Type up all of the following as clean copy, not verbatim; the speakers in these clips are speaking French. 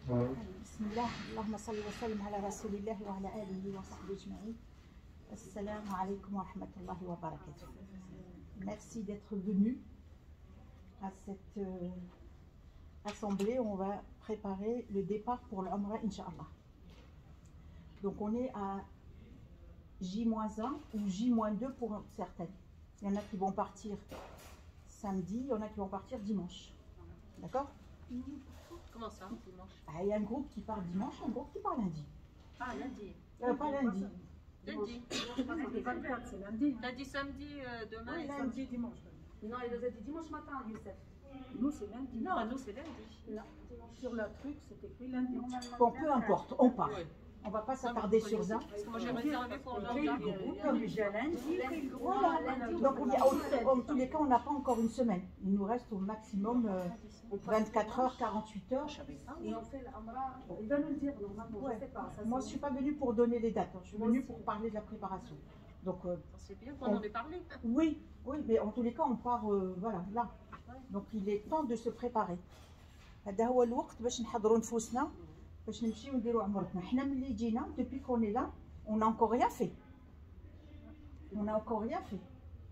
بسم الله اللهم صل وسلم على رسول الله وعلى آله وصحبه أجمعين. Assalamu alaikum wa rahmatullahi wa barakatuh. Merci d'être venu à cette assemblée. On va préparer le départ pour l'Umrah, Inch'Allah. Donc on est à J-1 ou J-2 pour certaines. Il y en a qui vont partir samedi, il y en a qui vont partir dimanche. D'accord? Comment ça, dimanche? Il y a un groupe qui part dimanche, un groupe qui part lundi. Ah, lundi. Pas lundi. Lundi. C'est lundi. T'as dit samedi, demain Oui, et Samedi, dimanche. Non, il nous a dit dimanche matin, Youssef. Nous, c'est lundi. Non, nous c'est lundi. Non, dimanche. Sur le truc, c'est écrit lundi. Bon, peu importe, on part. Oui. On va pas s'attarder sur ça. Parce que moi j'ai réservé pour lundi. Comme déjà lundi. Voilà. Donc en tous les cas, on n'a pas encore une semaine. Il nous reste au maximum 24 heures, 48 heures. Et on fait l'Amra. Il va nous le dire normalement, Ouais. je sais pas. Ça, Moi, je ne suis pas venue pour donner les dates. Je suis venue pour parler de la préparation. Donc, C'est bien qu'on en ait parlé. oui, mais en tous les cas, on part voilà, là. Donc, il est temps de se préparer. هذا هو الوقت باش نحضروا نفوسنا باش نمشيو نديروا عمرتنا. حنا ملي جينا depuis qu'on est là, on n'a encore rien fait. On n'a encore rien fait.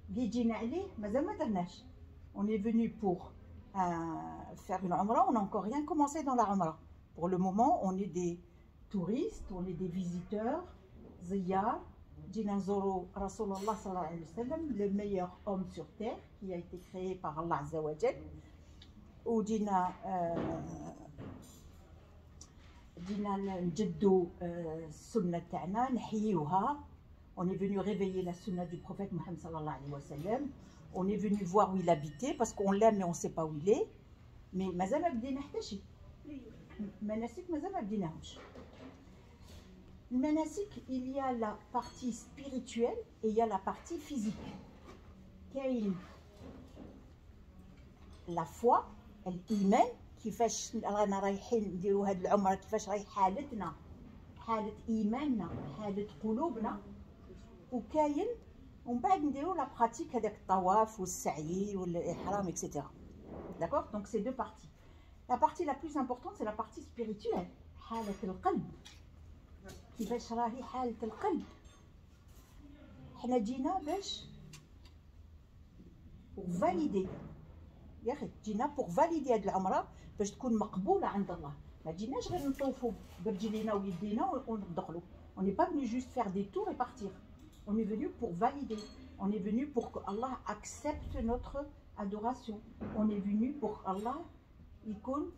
اللي جينا عليه مازال ما درناش. On est venu pour faire une umrah, on n'a encore rien commencé dans la umrah. Pour le moment, on est des touristes, on est des visiteurs, ziyar. جينا نزوروا رسول الله صلى الله عليه وسلم, le meilleur homme sur terre qui a été créé par Allah Azza wa Jal. وجينا نجدوا السنة تاعنا نحيوها. On est venu réveiller la sunna du prophète Mohammed sallallahu alayhi wa sallam. On est venu voir où il habitait parce qu'on l'aime mais on ne sait pas où il est. Mais مازال ما بدينا حتى شيء. المناسك مازال ما بديناهمش. المناسك, il y a la partie spirituelle et il y a la partie physique. كاين la foi, الإيمان, كيفاش رانا رايحين نديروا هذه العمره, كيفاش راهي حالتنا, حالة إيماننا, حالة قلوبنا. وكاين ومن بعد نديروا لا براتيك هذاك الطواف والسعي والإحرام etc. D'accord? Donc c'est deux parties. La partie la plus importante c'est la partie spirituelle. حالة القلب. كيفاش راهي حالة القلب. حنا جينا باش pour valider. يا أخي جينا pour valider هاد العمرة باش تكون مقبولة عند الله. ما جيناش غير نطوفوا برجلينا ويدينا وندخلوا. On n'est pas venu juste faire des tours et partir. On est venu pour valider. On est venu pour que Allah accepte notre adoration. On est venu pour Allah يكون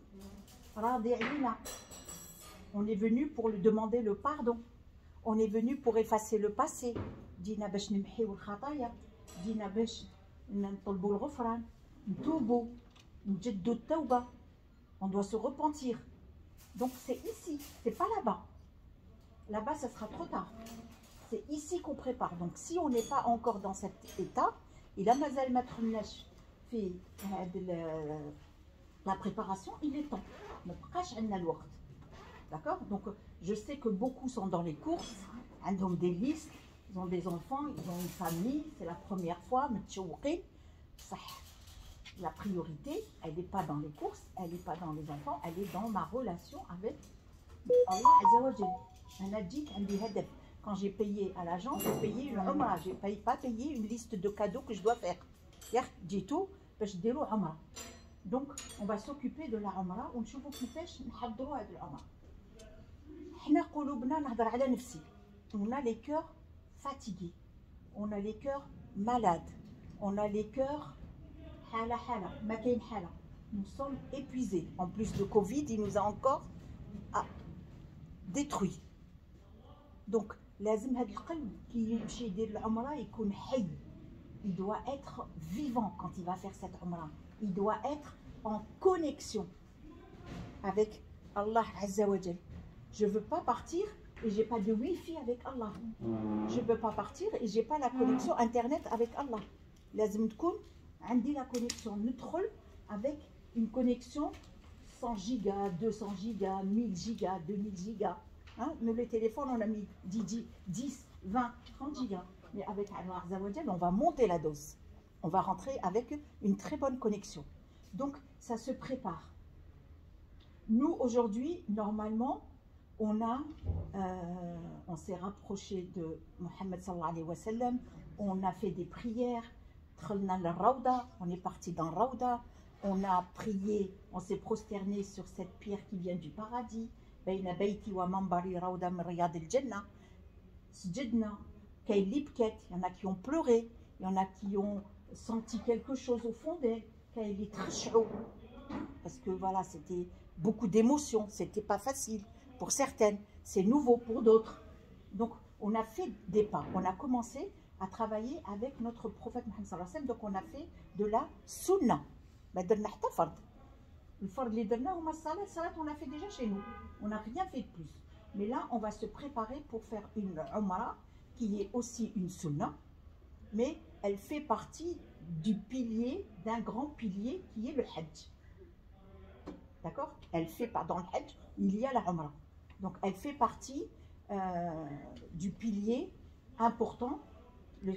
راضي علينا. On est venu pour lui demander le pardon. On est venu pour effacer le passé. جينا باش نمحيو الخطايا. جينا باش نطلبوا الغفران. نتوبوا. نجدوا التوبة. On doit se repentir. Donc c'est ici, c'est pas là-bas. Là-bas, ça sera trop tard. C'est ici qu'on prépare. Donc si on n'est pas encore dans cet état, il a mazal ma fait la préparation, il est temps. D'accord? Donc je sais que beaucoup sont dans les courses, ils ont des listes, ils ont des enfants, ils ont une famille, c'est la première fois, la priorité, elle n'est pas dans les courses, elle n'est pas dans les enfants, elle est dans ma relation avec Allah Azza wa Jal. Un addict, un bihadef. Quand j'ai payé à l'agence, j'ai payé une umrah, je n'ai pas payé une liste de cadeaux que je dois faire. Dit tout, je dis umrah. Donc, on va s'occuper de la umrah, on va كيفاش نحضروا هذه العمرة. حنا قلوبنا نهضر على نفسي. On a les cœurs fatigués, on a les cœurs malades, on a les cœurs حالة ما كاين حالة. Nous sommes épuisés. En plus de Covid, il nous a encore détruits. Donc, لازم هذا القلب كي يمشي يدير العمرة يكون حي. Il doit être vivant quand il va faire cette umrah. Il doit être en connexion avec Allah Azza wa Jal. Je ne veux pas partir et j'ai pas de wifi avec Allah. Je ne veux pas partir et j'ai pas la connexion internet avec Allah. لازم تكون عندي la connexion ندخل avec une connexion 100 gigas, 200 gigas, 1000 gigas, 2000 gigas. Hein? Nous, les téléphones, on a mis 10, 20, 30 gigas. Mais avec Allah Azza wa Jal, on va monter la dose. On va rentrer avec une très bonne connexion. Donc, ça se prépare. Nous, aujourd'hui, normalement, on s'est rapproché de Mohammed sallallahu alayhi wa sallam, on a fait des prières, on est parti dans Rawda, on a prié, on s'est prosterné sur cette pierre qui vient du paradis, bayna bayti wa manbari rawda min riyad al-jannah, sujadna, kay libkat, il y en a qui ont pleuré, il y en a qui ont senti quelque chose au fond d'elle, kay li tkhash'u, parce que voilà, c'était beaucoup d'émotions, c'était pas facile pour certaines, c'est nouveau pour d'autres. Donc on a fait des pas, on a commencé à travailler avec notre prophète Mohammed sallallahu alayhi wa sallam, donc on a fait de la sunna. Le fard li درنا هما الصلاة on a fait déjà chez nous, on n'a rien fait de plus. Mais là on va se préparer pour faire une umrah qui est aussi une sunna, mais elle fait partie du pilier, d'un grand pilier qui est le hajj. D'accord? Elle fait pas dans le hajj, il y a la umrah. Donc elle fait partie du pilier important,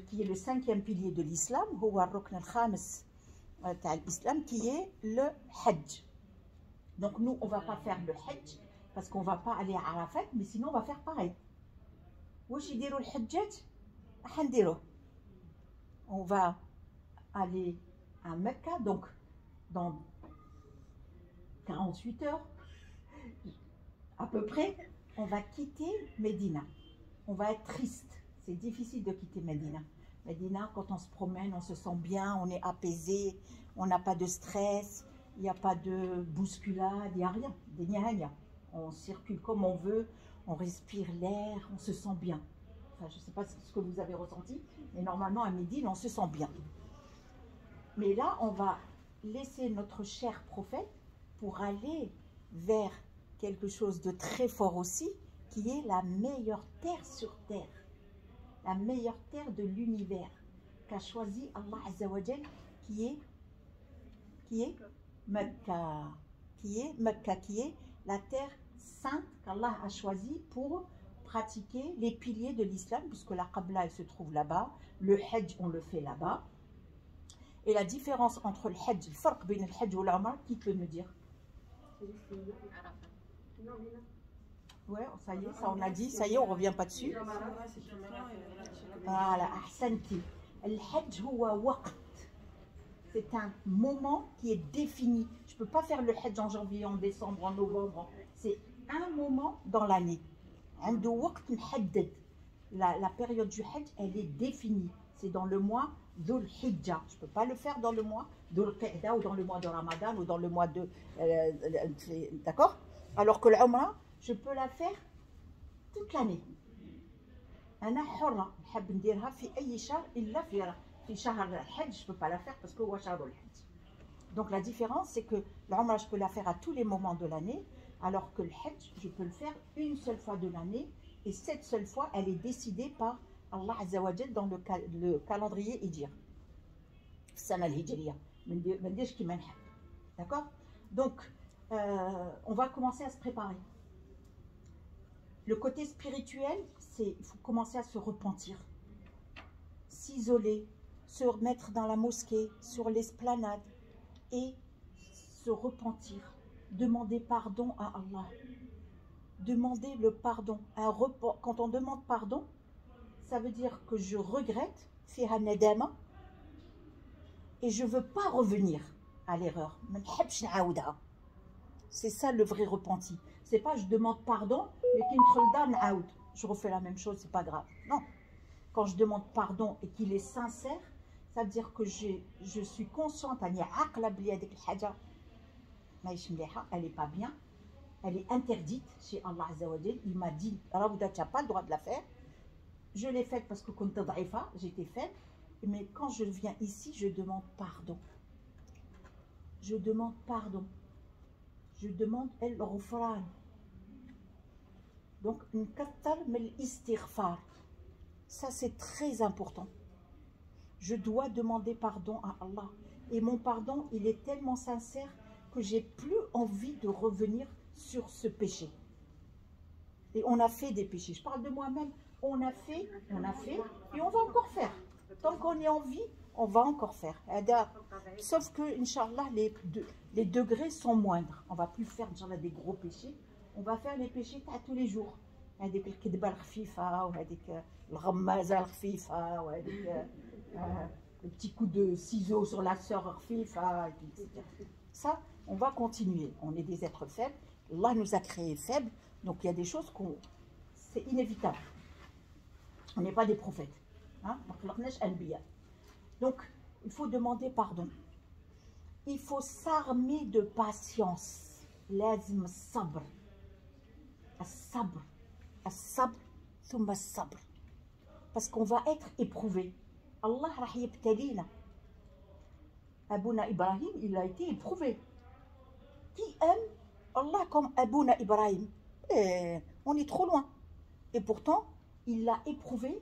qui est le 5e pilier de l'islam, هو الركن الخامس تاع l'islam, qui est le hajj. Donc nous on va pas faire le hajj parce qu'on va pas aller à Arafat, mais sinon on va faire pareil. واش يديروا الحجاج راح نديروه. On va aller à Mecca, donc dans 48 heures à peu près, on va quitter Médina. On va être triste, c'est difficile de quitter Médina. Médina, quand on se promène, on se sent bien, on est apaisé, on n'a pas de stress, il n'y a pas de bousculade, il n'y a rien, des nia. On circule comme on veut, on respire l'air, on se sent bien. Enfin, je ne sais pas ce que vous avez ressenti, mais normalement à Médine, on se sent bien. Mais là, on va laisser notre cher prophète pour aller vers quelque chose de très fort aussi, qui est la meilleure terre sur terre, la meilleure terre de l'univers qu'a choisi Allah Azza wa Jal, qui est Mecca, qui est la terre sainte qu'Allah a choisie pour pratiquer les piliers de l'islam, puisque la Qabla elle se trouve là-bas, le Hajj on le fait là-bas. Et la différence entre le Hajj, le farq bin le Hajj ou l'Umrah, qui peut me dire? Ouais, ça y est, ça on a dit, ça y est, on revient pas dessus. Voilà, ahsanti. Le Hajj huwa waqt. C'est un moment qui est défini. Je peux pas faire le Hajj en janvier, en décembre, en novembre. C'est un moment dans l'année. عنده وقت محدد. La période du Hajj, elle est définie. C'est dans le mois Dhul Hijjah. Je ne peux pas le faire dans le mois Dhul Qa'da ou dans le mois de Ramadan ou dans le mois de... D'accord? Alors que l'Umrah, je peux la faire toute l'année. أنا حرة نحب نديرها في أي شهر إلا في شهر الحج. Je ne peux pas la faire parce que هو شهر الحج. Donc la différence, c'est que l'Umrah, je peux la faire à tous les moments de l'année, alors que le Hajj, je peux le faire une seule fois de l'année, et cette seule fois, elle est décidée par Allah Azza wa Jal dans le calendrier Hijri. Sana al-Hijriya. D'accord? Donc, on va commencer à se préparer. Le côté spirituel, c'est il faut commencer à se repentir, s'isoler, se remettre dans la mosquée, sur l'esplanade, et se repentir, demander pardon à Allah, demander le pardon. Quand on demande pardon, ça veut dire que je regrette, fiha nadama, et je ne veux pas revenir à l'erreur. C'est ça le vrai repenti. C'est pas je demande pardon, mais je refais la même chose, c'est pas grave. Non. Quand je demande pardon et qu'il est sincère, ça veut dire que je suis consciente, elle n'est pas bien, elle est interdite chez Allah Azza wa Jal. Il m'a dit, Rawda, tu n'as pas le droit de la faire. Je l'ai faite parce que j'étais faible, mais quand je viens ici, je demande pardon. Je demande pardon. Je demande el-Ghufran. Donc, ça c'est très important. Je dois demander pardon à Allah. Et mon pardon, il est tellement sincère que j'ai plus envie de revenir sur ce péché. Et on a fait des péchés. Je parle de moi-même. On a fait, et on va encore faire. Tant qu'on est en vie, on va encore faire. Sauf que, Inch'Allah, les degrés sont moindres. On va plus faire Inch'Allah des gros péchés. On va faire les péchés à tous les jours. هذيك الكذبة الخفيفة وهذيك الغمازة الخفيفة وهذيك le petit coup de ciseau sur la sœur خفيفة, etc. Ça, on va continuer. On est des êtres faibles. Allah nous a créés faibles. Donc il y a des choses c'est inévitable. On n'est pas des prophètes. Hein? Donc il faut demander pardon. Il faut s'armer de patience. لازم الصبر. الصبر. الصبر ثم الصبر. Parce qu'on va être éprouvé. Allah راح يبتلينا. Abouna Ibrahim, il a été éprouvé. Qui aime Allah comme Abouna Ibrahim? On est trop loin. Et pourtant, il l'a éprouvé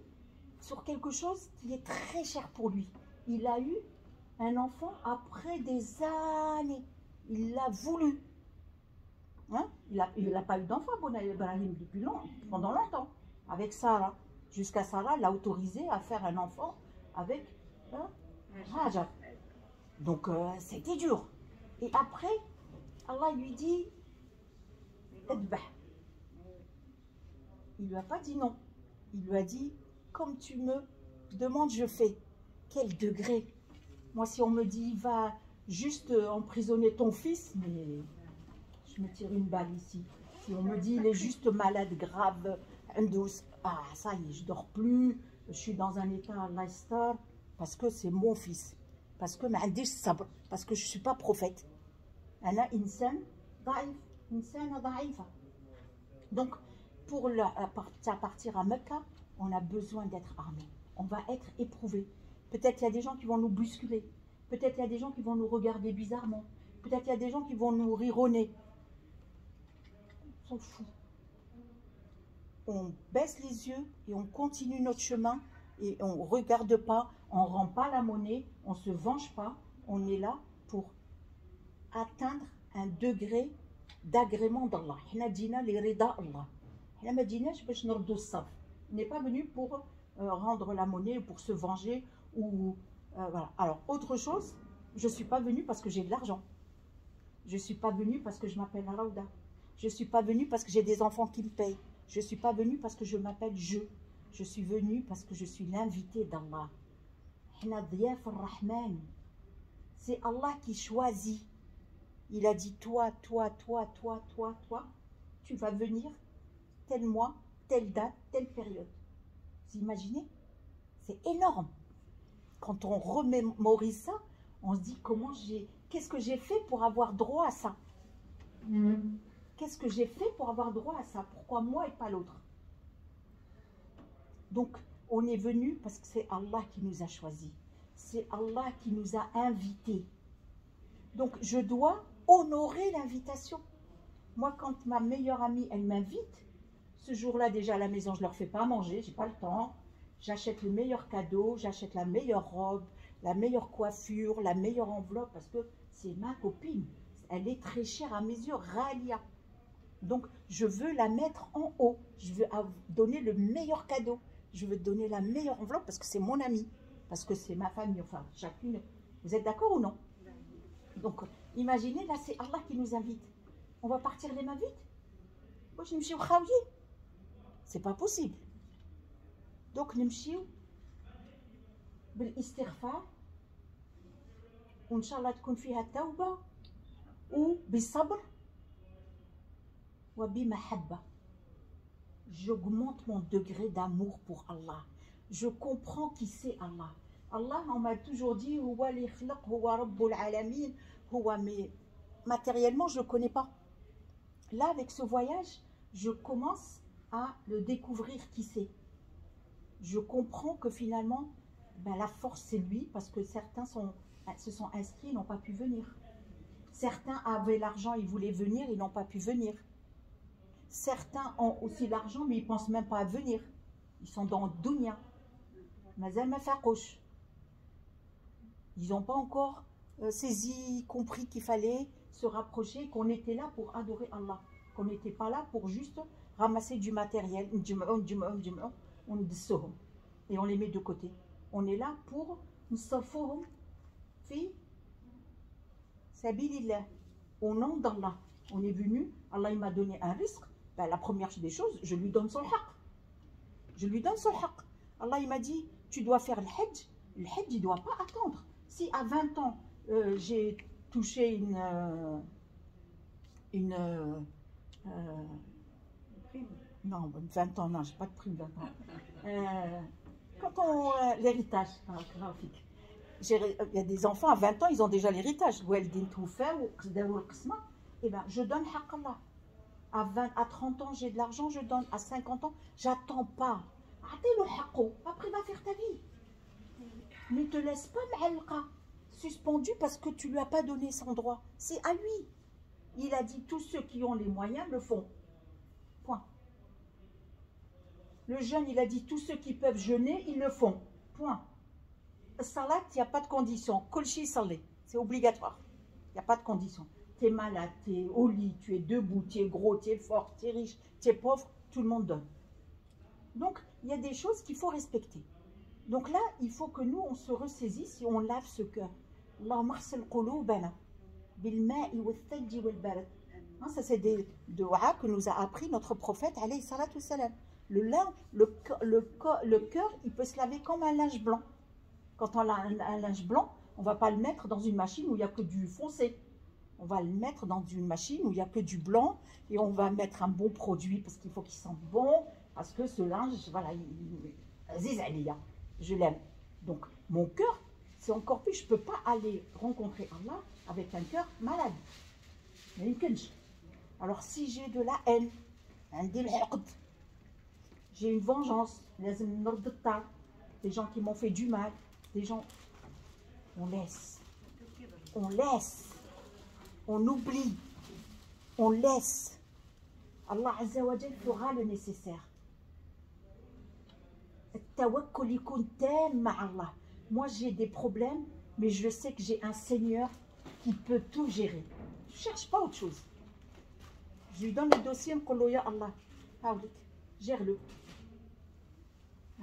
sur quelque chose qui est très cher pour lui. Il a eu un enfant après des années. Il l'a voulu. Hein? Il n'a pas eu d'enfant, Abouna Ibrahim, pendant longtemps. Avec Sarah. Jusqu'à Sarah l'a autorisé à faire un enfant avec Hajar. Donc, c'était dur. Et après, Allah lui dit, Edbah. Il ne lui a pas dit non. Il lui a dit, comme tu me demandes, je fais. Quel degré? Moi, si on me dit, va juste emprisonner ton fils, mais je me tire une balle ici. Si on me dit, il est juste malade, grave, ah, ça y est, je ne dors plus, je suis dans un état Allah, parce que c'est mon fils. Parce que parce que je ne suis pas prophète. Ana insan daïf, insana daïfa. Donc, pour partir à Mecca, on a besoin d'être armé. On va être éprouvé. Peut-être il y a des gens qui vont nous bousculer. Peut-être il y a des gens qui vont nous regarder bizarrement. Peut-être il y a des gens qui vont nous rironner. On s'en fout. On baisse les yeux et on continue notre chemin et on ne regarde pas, on ne rend pas la monnaie, on ne se venge pas. On est là pour atteindre un degré d'agrément d'Allah. On n'est pas venu pour rendre la monnaie, pour se venger. Voilà. Alors, autre chose, je ne suis pas venu parce que j'ai de l'argent. Je ne suis pas venu parce que je m'appelle Raouda. Je ne suis pas venu parce que j'ai des enfants qui me payent. Je ne suis pas venu parce que je m'appelle je. Je suis venu parce que je suis l'invité d'Allah. C'est Allah qui choisit. Il a dit toi, tu vas venir tel mois, telle date, telle période. Vous imaginez? C'est énorme. Quand on remémorise ça, on se dit qu'est-ce que j'ai fait pour avoir droit à ça? Qu'est-ce que j'ai fait pour avoir droit à ça? Pourquoi moi et pas l'autre? Donc, on est venu parce que c'est Allah qui nous a choisis. C'est Allah qui nous a invités. Donc, je dois honorer l'invitation. Moi, quand ma meilleure amie, elle m'invite, ce jour-là, déjà à la maison, je ne leur fais pas à manger, j'ai pas le temps. J'achète le meilleur cadeau, j'achète la meilleure robe, la meilleure coiffure, la meilleure enveloppe, parce que c'est ma copine. Elle est très chère à mes yeux, Ralia. Donc, je veux la mettre en haut. Je veux donner le meilleur cadeau. Je veux donner la meilleure enveloppe parce que c'est mon ami. Parce que c'est ma famille. Enfin, chacune. Vous êtes d'accord ou non? Donc, imaginez, là, c'est Allah qui nous invite. On va partir les mains vides? Moi, je me suis khaouji. C'est pas possible. Donc, nous sommes بالاستغفار وإن شاء الله تكون فيها التوبة وبالصبر وبمحبة. J'augmente mon degré d'amour pour Allah. Je comprends qui c'est Allah. Allah, on m'a toujours dit Huwa li khlaq, Huwa Rabbul Alamin, Huwa, mais matériellement, je ne le connais pas. Là, avec ce voyage, je commence à le découvrir qui c'est. Je comprends que finalement, la force, c'est lui, parce que certains se sont inscrits, ils n'ont pas pu venir. Certains avaient l'argent, ils voulaient venir, ils n'ont pas pu venir. Certains ont aussi l'argent, mais ils ne pensent même pas à venir. Ils sont dans Dunya. Mazal ma faqouch. Ils n'ont pas encore saisi, compris qu'il fallait se rapprocher, qu'on était là pour adorer Allah. Qu'on n'était pas là pour juste ramasser du matériel. Et on les met de côté. On est là pour نصرفوهم في سبيل الله au nom d'Allah. On est venu, Allah il m'a donné un risque, ben, la première des choses, je lui donne son haq. Je lui donne son haq. Allah il m'a dit, tu dois faire le hajj il ne doit pas attendre. Si à 20 ans, j'ai touché une prime. non, 20 ans, non, j'ai pas de prime 20 ans. Quand on l'héritage graphique, il y a des enfants à 20 ans, ils ont déjà l'héritage. Eh ben, je donne haq Allah. À 30 ans, j'ai de l'argent, je donne. À 50 ans, j'attends pas. Après, va faire ta vie. Ne te laisse pas m'alqa suspendu parce que tu lui as pas donné son droit. C'est à lui. Il a dit tous ceux qui ont les moyens le font. Point. Le jeûne, il a dit tous ceux qui peuvent jeûner, ils le font. Point. Salat, il n'y a pas de condition. Kolchi salé, c'est obligatoire. Il n'y a pas de condition. Tu es malade, tu es au lit, tu es debout, tu es gros, tu es fort, tu es riche, tu es pauvre, tout le monde donne. Donc, il y a des choses qu'il faut respecter. Donc là, il faut que nous, on se ressaisisse et on lave ce cœur. Allahumma ghsil qulubana bil ma'i wal thalji wal barad. Ça, c'est des doigts que nous a appris notre prophète, alayhi salatu salam. Le cœur, il peut se laver comme un linge blanc. Quand on a un linge blanc, on ne va pas le mettre dans une machine où il n'y a que du foncé. On va le mettre dans une machine où il n'y a que du blanc et on va mettre un bon produit parce qu'il faut qu'il sente bon, parce que ce linge, voilà, Aziz Aliya, je l'aime. Donc, mon cœur, c'est encore plus, je ne peux pas aller rencontrer Allah avec un cœur malade. Alors, si j'ai de la haine, j'ai une vengeance, des gens qui m'ont fait du mal, des gens, on laisse, on oublie, on laisse. Allah Azza wa Jal fera le nécessaire. Moi j'ai des problèmes, mais je sais que j'ai un Seigneur qui peut tout gérer. Je ne cherche pas autre chose. Je lui donne le dossier, je me dis, ya Allah, gère-le.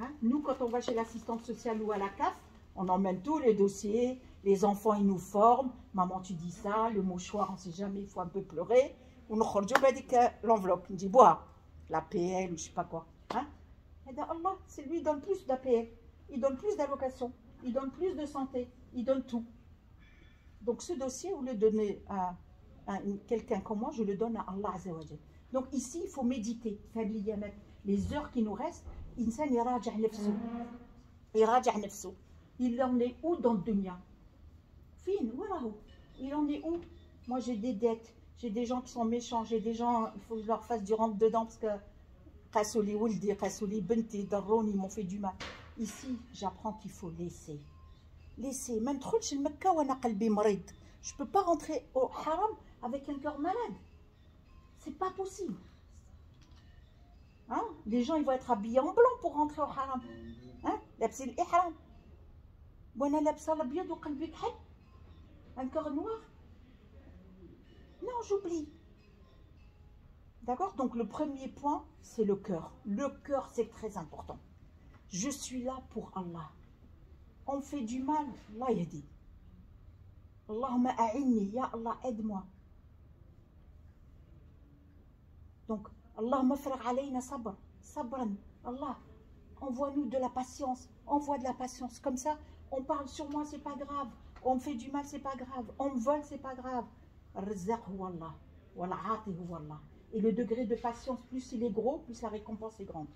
Hein? Nous, quand on va chez l'assistante sociale ou à la CAF, on emmène tous les dossiers, les enfants ils nous forment, maman tu dis ça, le mouchoir on ne sait jamais, il faut un peu pleurer. On nous dit l'enveloppe, on dit bois, l'APL ou je ne sais pas quoi. Hein? Et bien Allah, c'est lui, il donne plus d'APL, il donne plus d'allocations, il donne plus de santé, il donne tout. Donc ce dossier, vous le donnez à quelqu'un comme moi, je le donne à Allah Azza wa Jal. Donc ici, il faut méditer, les heures qui nous restent. Insan yaraja' nafsou. Yaraja' nafsou. Il en est où dans le dunya? Fin, voilà où. Il en est où? Moi j'ai des dettes, j'ai des gens qui sont méchants, j'ai des gens, il faut que je leur fasse du rentre dedans parce que Qassouli Wuldi, Qassouli Benti, Darroun, ils m'ont fait du mal. Ici, j'apprends qu'il faut laisser. Laisser. Même trop chez le Mecca ou ana qalbi marid. Je peux pas rentrer au haram avec un cœur malade. C'est pas possible. Hein? Les gens ils vont être habillés en blanc pour rentrer au haram. Hein? Labsi l'ihram. Bona labsa l'abyad ou qalbi kahal. Un cœur noir. Non, j'oublie. D'accord? Donc le premier point, c'est le cœur. Le cœur, c'est très important. Je suis là pour Allah. On me fait du mal, Allah yadi. Allahumma a'inni, ya Allah, aide-moi. Donc, Allahumma fragh alayna sabr, sabran. Allah, envoie-nous de la patience, envoie de la patience. Comme ça, on parle sur moi, c'est pas grave. On me fait du mal, c'est pas grave. On me vole, c'est pas grave. Rizaq huwa Allah, wal aati huwa Allah. Et le degré de patience, plus il est gros, plus la récompense est grande.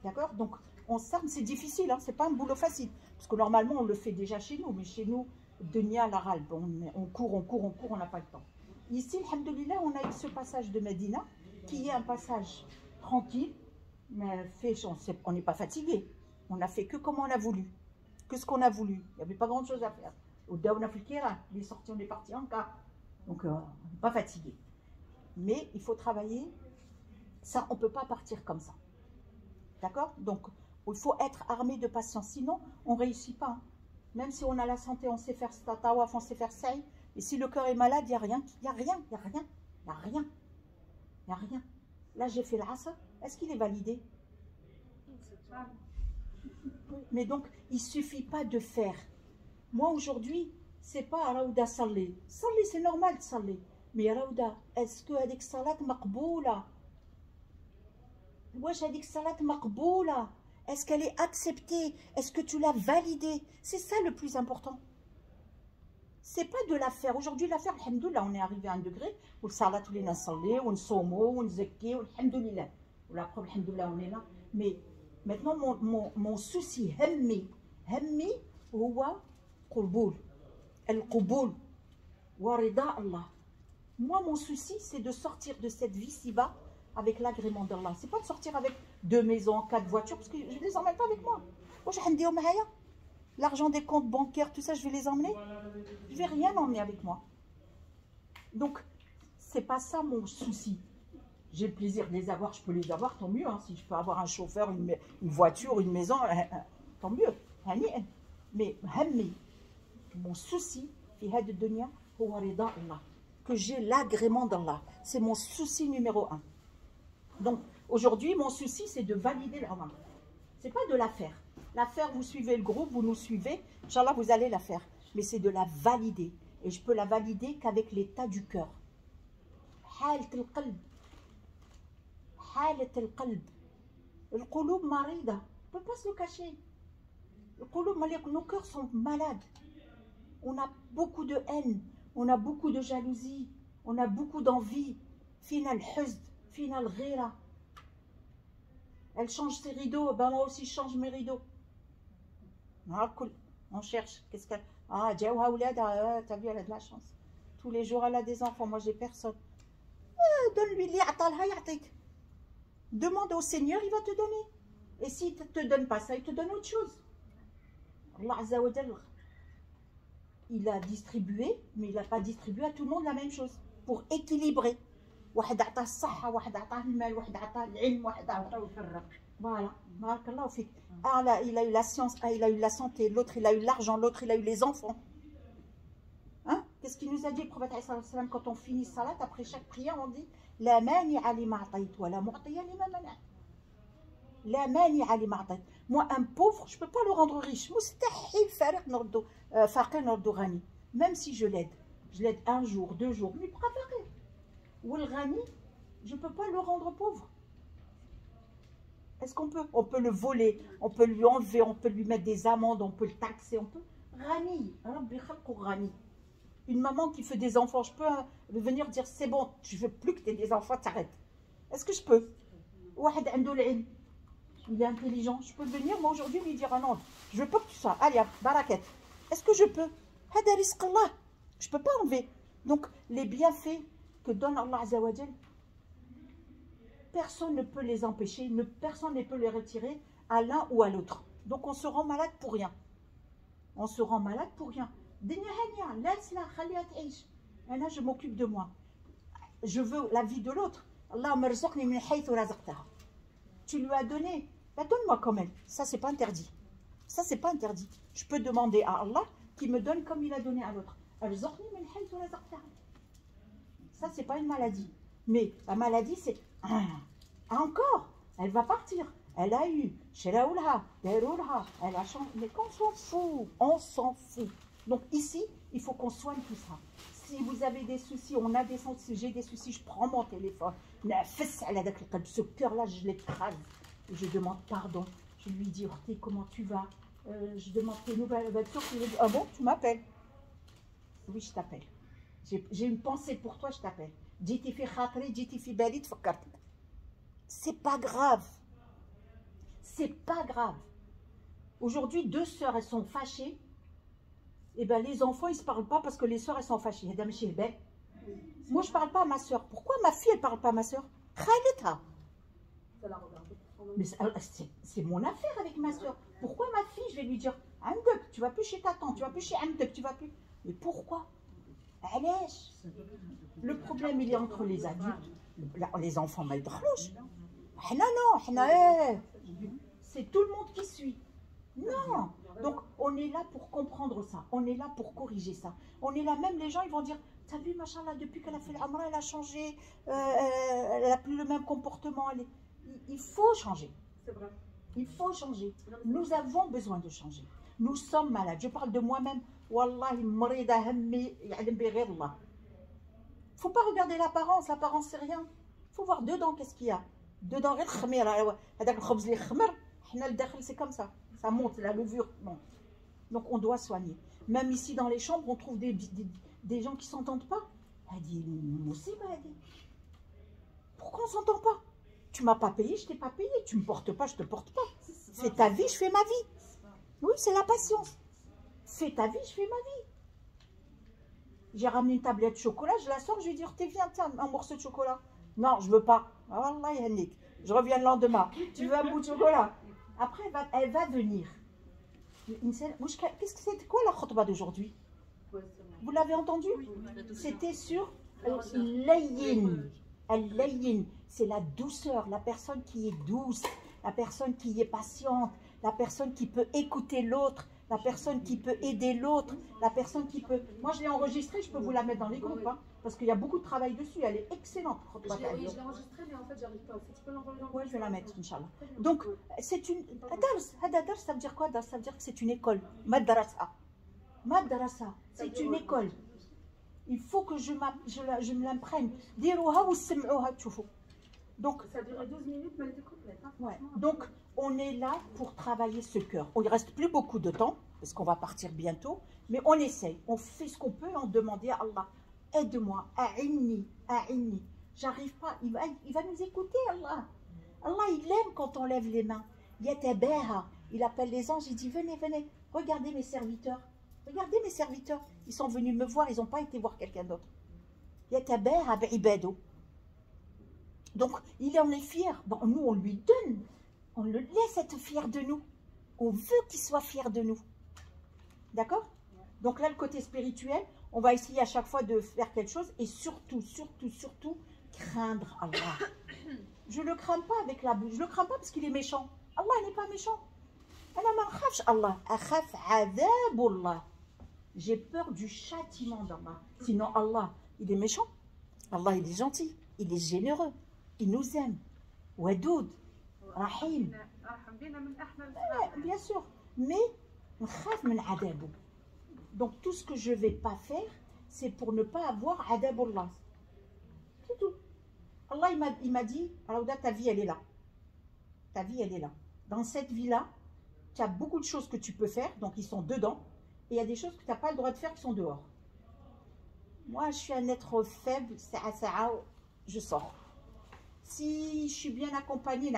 D'accord? Donc, on s'arme, c'est difficile, hein, c'est pas un boulot facile. Parce que normalement, on le fait déjà chez nous, mais chez nous, Dunya l'Arab, on court, on n'a pas le temps. Ici, alhamdoulilah, on a eu ce passage de Medina, qui est un passage tranquille, mais fait, on n'est pas fatigué. On a fait que comme on a voulu, que ce qu'on a voulu. Il n'y avait pas grand chose à faire. Au Daouna Fikira, les sorties, on est parti en cas. Donc, on n'est pas fatigué. Mais il faut travailler. Ça, on ne peut pas partir comme ça. D'accord? Donc, il faut être armé de patience. Sinon, on ne réussit pas. Hein. Même si on a la santé, on sait faire statawaf, on sait faire saï. Et si le cœur est malade, il n'y a rien. Il n'y a rien. Il n'y a rien. Il n'y a rien. Il n'y a rien. Là, j'ai fait l'asr. Est-ce qu'il est validé? Mais donc, il suffit pas de faire. Moi, aujourd'hui, c'est pas Raouda Salli. Salli, c'est normal de Salli. Mais Raouda, est-ce que هذيك الصلاة مقبولة؟ واش هذيك الصلاة مقبولة؟ Est-ce qu'elle est acceptée? Est-ce que tu l'as validée? C'est ça le plus important. C'est pas de la faire. Aujourd'hui, la faire, alhamdoulilah, on est arrivé à un degré où le salat, tous les nasalli, où on somo, où on zeki, où alhamdoulilah. La preuve, alhamdoulilah, on est là. Mais maintenant, mon souci, hammi, هو قبول. القبول ورضا Allah. Moi, mon souci, c'est de sortir de cette vie si-bas avec l'agrément d'Allah. C'est pas de sortir avec 2 maisons, 4 voitures, parce que je ne les emmène pas avec moi. L'argent des comptes bancaires, tout ça, je vais les emmener. Je vais rien emmener avec moi. Donc, c'est pas ça mon souci. J'ai le plaisir de les avoir, je peux les avoir, tant mieux. Hein. Si je peux avoir un chauffeur, une voiture, une maison, tant mieux. Mais mon souci, que j'ai l'agrément d'Allah. C'est mon souci numéro 1. Donc, aujourd'hui, mon souci, c'est de valider l'Umrah. C'est pas de la faire. La faire, vous suivez le groupe, vous nous suivez. Inch'Allah, vous allez la faire. Mais c'est de la valider. Et je peux la valider qu'avec l'état du cœur. حالة القلب. حالة القلب. القلوب مريضة. On ne peut pas se le cacher. Nos cœurs sont malades. On a beaucoup de haine. On a beaucoup de jalousie. On a beaucoup d'envie. Fina al-huzn. Fina al-ghira. Elle change ses rideaux. Ben moi aussi, je change mes rideaux. On cherche. Qu'est-ce qu'elle... Ah, Djaouha Oulada, t'as vu, elle a de la chance. Tous les jours, elle a des enfants. Moi, j'ai personne. Donne-lui li atalha yatik. Demande au Seigneur, il va te donner. Et s'il ne te donne pas ça, il te donne autre chose. Allah Azza wa Jalla, il a distribué, mais il n'a pas distribué à tout le monde la même chose. Pour équilibrer. واحد عطاه الصحة، واحد عطاه المال، واحد عطاه العلم، واحد عطاه يفرق. Voilà. Barakallahu fik. Ah là, il a eu la science, ah, il a eu la santé, l'autre il a eu l'argent, l'autre il a eu les enfants. Hein? Qu'est-ce qu'il nous a dit le prophète sallam quand on finit salat, après chaque prière, on dit La mani'a lima a'tayt wa la mu'tiya lima mana'at. La mani'a lima a'tayt. Moi, un pauvre, je ne peux pas le rendre riche. Mustahil fariq nordo faqir nordo ghani. Même si je l'aide 1 jour, 2 jours, mais pas faqir. Ou le ghani, je ne peux pas le rendre pauvre. Est-ce qu'on peut? On peut le voler, on peut lui enlever, on peut lui mettre des amendes, on peut le taxer, on peut. Rani, Rani. Une maman qui fait des enfants, je peux venir dire c'est bon, je ne veux plus que tu aies des enfants, t'arrêtes. Est-ce que je peux? Il est intelligent, je peux venir moi aujourd'hui lui dire ah non, je ne veux pas que tu sois. Allez, barakat. Est-ce que je peux? Je ne peux pas enlever. Donc les bienfaits que donne Allah Azza wa Jal, personne ne peut les empêcher, personne ne peut les retirer à l'un ou à l'autre. Donc on se rend malade pour rien. On se rend malade pour rien. Je m'occupe de moi. Je veux la vie de l'autre. Tu lui as donné, bah donne-moi comme elle. Ça, c'est pas interdit. Ça, c'est pas interdit. Je peux demander à Allah qui me donne comme il a donné à l'autre. Ça, c'est pas une maladie. Mais la maladie, c'est encore, elle va partir. Elle a eu, elle a changé. Mais qu'on s'en fout, on s'en fout. Donc ici, il faut qu'on soigne tout ça. Si vous avez des soucis, on a des soucis, j'ai des soucis, je prends mon téléphone. Ce cœur-là, je l'écrase. Je demande pardon. Je lui dis, Orté, comment tu vas? Je demande tes nouvelles. Ah bon, tu m'appelles? Oui, je t'appelle. J'ai une pensée pour toi, je t'appelle. C'est pas grave. C'est pas grave. Aujourd'hui, 2 sœurs, elles sont fâchées. Et bien, les enfants, ils ne se parlent pas parce que les sœurs, elles sont fâchées. Moi, je ne parle pas à ma sœur. Pourquoi ma fille, elle ne parle pas à ma sœur? Mais c'est mon affaire avec ma sœur. Pourquoi ma fille, je vais lui dire Amdek, tu vas plus chez ta tante, tu vas plus chez Amdek, tu vas plus. Mais pourquoi? Le problème, il est entre les adultes. Les enfants, mais c'est tout le monde qui suit. Non. Donc, on est là pour comprendre ça. On est là pour corriger ça. On est là, même les gens, ils vont dire, t'as vu, machallah, depuis qu'elle a fait l'Amra, elle a changé. Elle n'a plus le même comportement. Il faut changer. C'est vrai. Il faut changer. Nous avons besoin de changer. Nous sommes malades. Je parle de moi-même. Wallahi, مريضة همي يعلم بي غير الله. Faut pas regarder l'apparence. L'apparence, c'est rien. Faut voir dedans qu'est-ce qu'il y a. Dedans, غير الخميرة. هذاك الخبز اللي خمر. حنا لداخل, c'est comme ça. Ça monte, la levure monte. Donc, on doit soigner. Même ici, dans les chambres, on trouve des gens qui ne s'entendent pas. Elle dit, pourquoi on ne s'entend pas? Tu ne m'as pas payé, je ne t'ai pas payé. Tu ne me portes pas, je ne te porte pas. Fais ta vie, je fais ma vie. Oui, c'est la patience. Fais ta vie, je fais ma vie. J'ai ramené une tablette de chocolat, je la sors, je lui dis, viens, tiens, un morceau de chocolat. Non, je ne veux pas. Ah, Allah, Yannick. Je reviens le lendemain. Tu veux un bout de chocolat? Après, elle va venir. Qu'est-ce que c'était quoi la khutba d'aujourd'hui? Vous l'avez entendu? C'était sur Al-Layyin. Al-Layyin, c'est la douceur, la personne qui est douce, la personne qui est patiente, la personne qui peut écouter l'autre, la personne qui peut aider l'autre, la personne qui peut... Moi, je l'ai enregistrée, je peux vous la mettre dans les groupes, hein, parce qu'il y a beaucoup de travail dessus, elle est excellente. Oui, je l'ai enregistrée, mais en fait, j'arrive pas. Tu peux l'envoyer dans le... Oui, je vais la mettre, Inch'Allah. Donc, c'est une... Hadadars, ça veut dire quoi? Ça veut dire que c'est une école. Madrasa. Madrasa, c'est une école. Il faut que je me l'imprègne. Dirouha ou sem'ouha, tchoufou. Donc, ça a duré 12 minutes, mais elle était complète. Hein, ouais. Donc, on est là pour travailler ce cœur. Il ne reste plus beaucoup de temps, parce qu'on va partir bientôt, mais on essaye. On fait ce qu'on peut et on demande à Allah, aide-moi, a'inni, a'inni. J'arrive pas, il va nous écouter, Allah. Allah, il aime quand on lève les mains. Yatabaha, il appelle les anges, il dit, venez, venez, regardez mes serviteurs. Regardez mes serviteurs, ils sont venus me voir, ils n'ont pas été voir quelqu'un d'autre. Yatabaha bi'ibado. Donc, il en est fier. Bon, nous, on lui donne. On le laisse être fier de nous. On veut qu'il soit fier de nous. D'accord? Donc là, le côté spirituel, on va essayer à chaque fois de faire quelque chose et surtout, surtout, surtout, craindre Allah. Je ne le crains pas avec la bouche. Je ne le crains pas parce qu'il est méchant. Allah n'est pas méchant. J'ai peur du châtiment d'Allah. Sinon, Allah, il est méchant. Allah, il est gentil. Il est généreux. Il nous aime. Wadoud, Rahim. Bien sûr. Mais, donc, tout ce que je ne vais pas faire, c'est pour ne pas avoir adabullah. C'est tout. Allah, il m'a dit, Raouda, ta vie, elle est là. Ta vie, elle est là. Dans cette vie-là, tu as beaucoup de choses que tu peux faire, donc ils sont dedans. Et il y a des choses que tu n'as pas le droit de faire qui sont dehors. Moi, je suis un être faible, je sors. Si je suis bien accompagnée,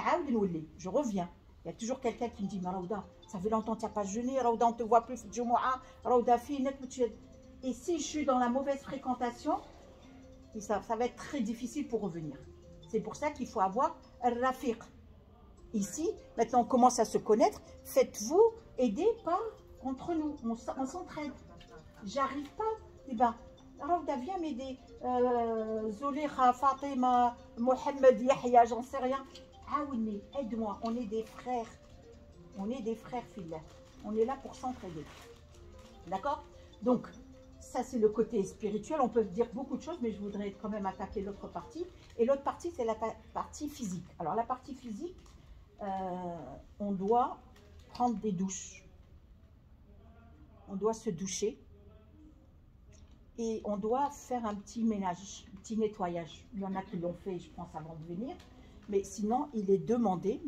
je reviens. Il y a toujours quelqu'un qui me dit, mais Raouda, ça fait longtemps que tu n'as pas jeûné, Raouda, on ne te voit plus, Raouda, et si je suis dans la mauvaise fréquentation, ça va être très difficile pour revenir. C'est pour ça qu'il faut avoir un rafiq. Ici, maintenant on commence à se connaître, faites-vous aider par entre nous, on s'entraide. J'arrive pas, eh ben, Raouda, viens m'aider. Zolikha, Fatima, Mohamed, Yahya, j'en sais rien. Aouni, aide-moi, on est des frères. On est des frères, filles. On est là pour s'entraider. D'accord? Donc, ça c'est le côté spirituel. On peut dire beaucoup de choses, mais je voudrais quand même attaquer l'autre partie. Et l'autre partie, c'est la partie physique. Alors, la partie physique, on doit prendre des douches. On doit se doucher. Et on doit faire un petit ménage, un petit nettoyage. Il y en a qui l'ont fait, je pense, avant de venir. Mais sinon, il est demandé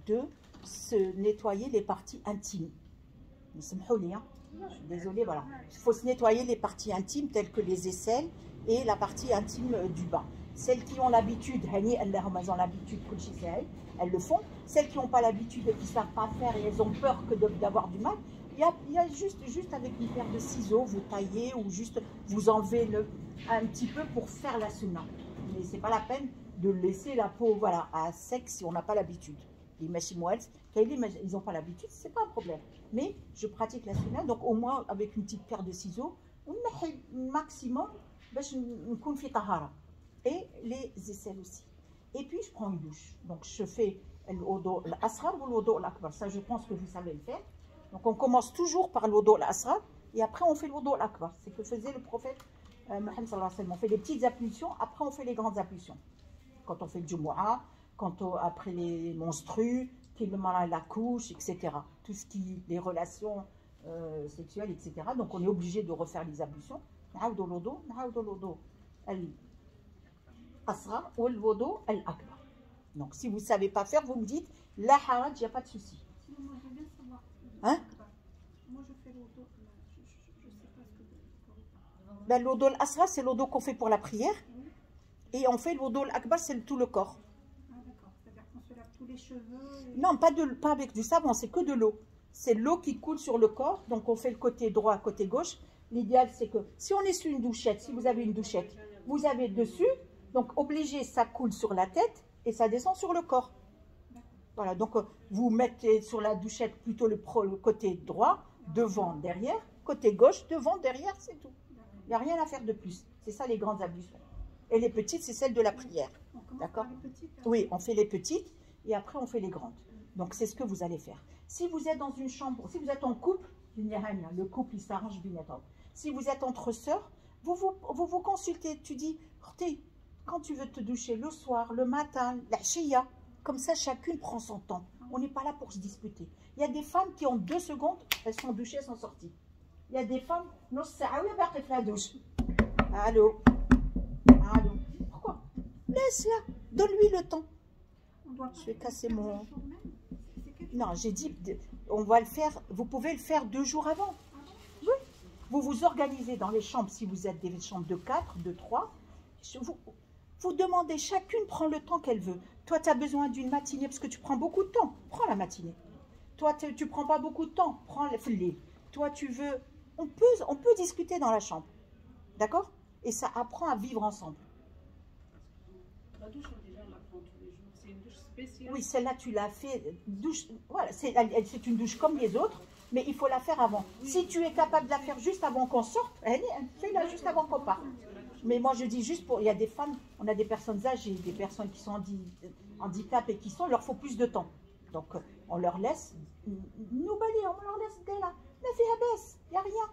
de se nettoyer les parties intimes. Je suis désolée, voilà. Il faut se nettoyer les parties intimes, telles que les aisselles et la partie intime du bas. Celles qui ont l'habitude, elles ont l'habitude, elles le font. Celles qui n'ont pas l'habitude et qui ne savent pas faire et elles ont peur d'avoir du mal, il y a juste avec une paire de ciseaux, vous taillez ou juste vous enlevez un petit peu pour faire la sunna. Mais ce n'est pas la peine de laisser la peau voilà, à sec si on n'a pas l'habitude. Les machimouels, ils n'ont pas l'habitude, ce n'est pas un problème. Mais je pratique la sunna, donc au moins avec une petite paire de ciseaux, on met maximum, et les aisselles aussi. Et puis je prends une douche. Donc je fais l'odo l'asrar ou l'odo l'akbar. Ça je pense que vous savez le faire. Donc on commence toujours par l'odo l'asrar et après on fait l'odo l'akbar. C'est ce que faisait le prophète Mohammed sallallahu alayhi wa sallam. On fait des petites ablutions, après on fait les grandes ablutions. Quand on fait le Jumu'ah, après les menstrues, la couche, etc. Tout ce qui, les relations sexuelles, etc. Donc on est obligé de refaire les ablutions. نعاودوا الوضوء الأصغر والوضوء الأكبر. Donc si vous ne savez pas faire, vous me dites la haraj, il n'y a pas de souci. Sinon, moi, je veux bien savoir. Hein? Moi, je fais l'auto. Je sais pas ce que Ben, l'odo al-asra, c'est l'odo qu'on fait pour la prière. Et on fait l'odo al-akbar, c'est tout le corps. Ah, d'accord. C'est-à-dire qu'on se lave tous les cheveux. Non, pas avec du savon, c'est que de l'eau. C'est l'eau qui coule sur le corps. Donc on fait le côté droit, côté gauche. L'idéal, c'est que si on est sur une douchette, si vous avez une douchette, vous avez dessus. Donc obligé, ça coule sur la tête et ça descend sur le corps. Voilà, donc vous mettez sur la douchette plutôt le côté droit, devant, derrière. Côté gauche, devant, derrière, c'est tout. Il n'y a rien à faire de plus. C'est ça les grandes ablutions. Et les petites, c'est celles de la prière. D'accord? Oui, on fait les petites et après on fait les grandes. Donc c'est ce que vous allez faire. Si vous êtes dans une chambre, si vous êtes en couple, le couple il s'arrange bien. Si vous êtes entre sœurs, vous consultez. Tu dis, quand tu veux te doucher le soir, le matin, la chia, comme ça chacune prend son temps. On n'est pas là pour se disputer. Il y a des femmes qui en 2 secondes, elles sont douchées, elles sont sorties. Il y a des femmes, non, c'est la douche. Allô? Allô? Pourquoi? Laisse-la, donne-lui le temps. Je vais casser mon... Non, j'ai dit, on va le faire, vous pouvez le faire 2 jours avant. Oui. Vous vous organisez dans les chambres, si vous êtes des chambres de 4, de 3. Vous demandez, chacune prend le temps qu'elle veut. Toi, tu as besoin d'une matinée parce que tu prends beaucoup de temps. Prends la matinée. Toi, tu ne prends pas beaucoup de temps. Prends le filet. Toi, tu veux... On peut discuter dans la chambre. D'accord? Et ça apprend à vivre ensemble. La douche, déjà, on la prend tous les jours. C'est une douche spéciale. Oui, celle-là, tu l'as fait. Douche, voilà, c'est une douche comme les autres, mais il faut la faire avant. Oui. Si tu es capable de la faire juste avant qu'on sorte, fais-la juste avant qu'on parte. Mais moi, je dis juste pour... Il y a des femmes, on a des personnes âgées, des personnes qui sont handicapées, qui sont... Il leur faut plus de temps. Donc, on leur laisse... Nous balayer, on leur laisse dès là. Mais fais la baisse, il n'y a rien.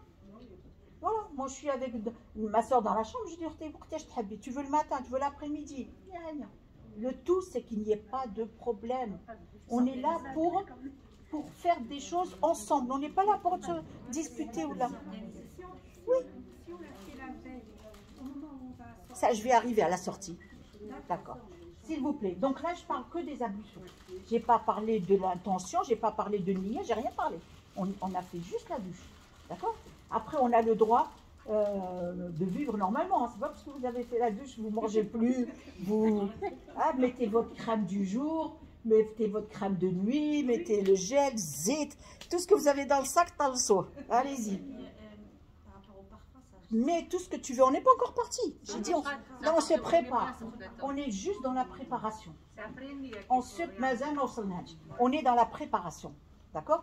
Voilà, moi je suis avec ma soeur dans la chambre, je dis, tu veux le matin, tu veux l'après-midi, il n'y a rien. Le tout, c'est qu'il n'y ait pas de problème. On est là pour faire des choses ensemble. On n'est pas là pour se disputer ou là. Oui. Ça, je vais arriver à la sortie. D'accord. S'il vous plaît. Donc là, je parle que des ablutions. Je n'ai pas parlé de l'intention, je n'ai pas parlé de nier, j'ai rien parlé. On a fait juste la douche. D'accord? Après, on a le droit de vivre normalement. C'est pas parce que vous avez fait la douche, vous ne mangez plus. Vous mettez votre crème du jour, mettez votre crème de nuit, mettez le gel, zit, tout ce que vous avez dans le sac, dans le seau. Allez-y. Mais tout ce que tu veux, on n'est pas encore parti. J'ai dit, on se prépare. On est juste dans la préparation. On est dans la préparation. D'accord?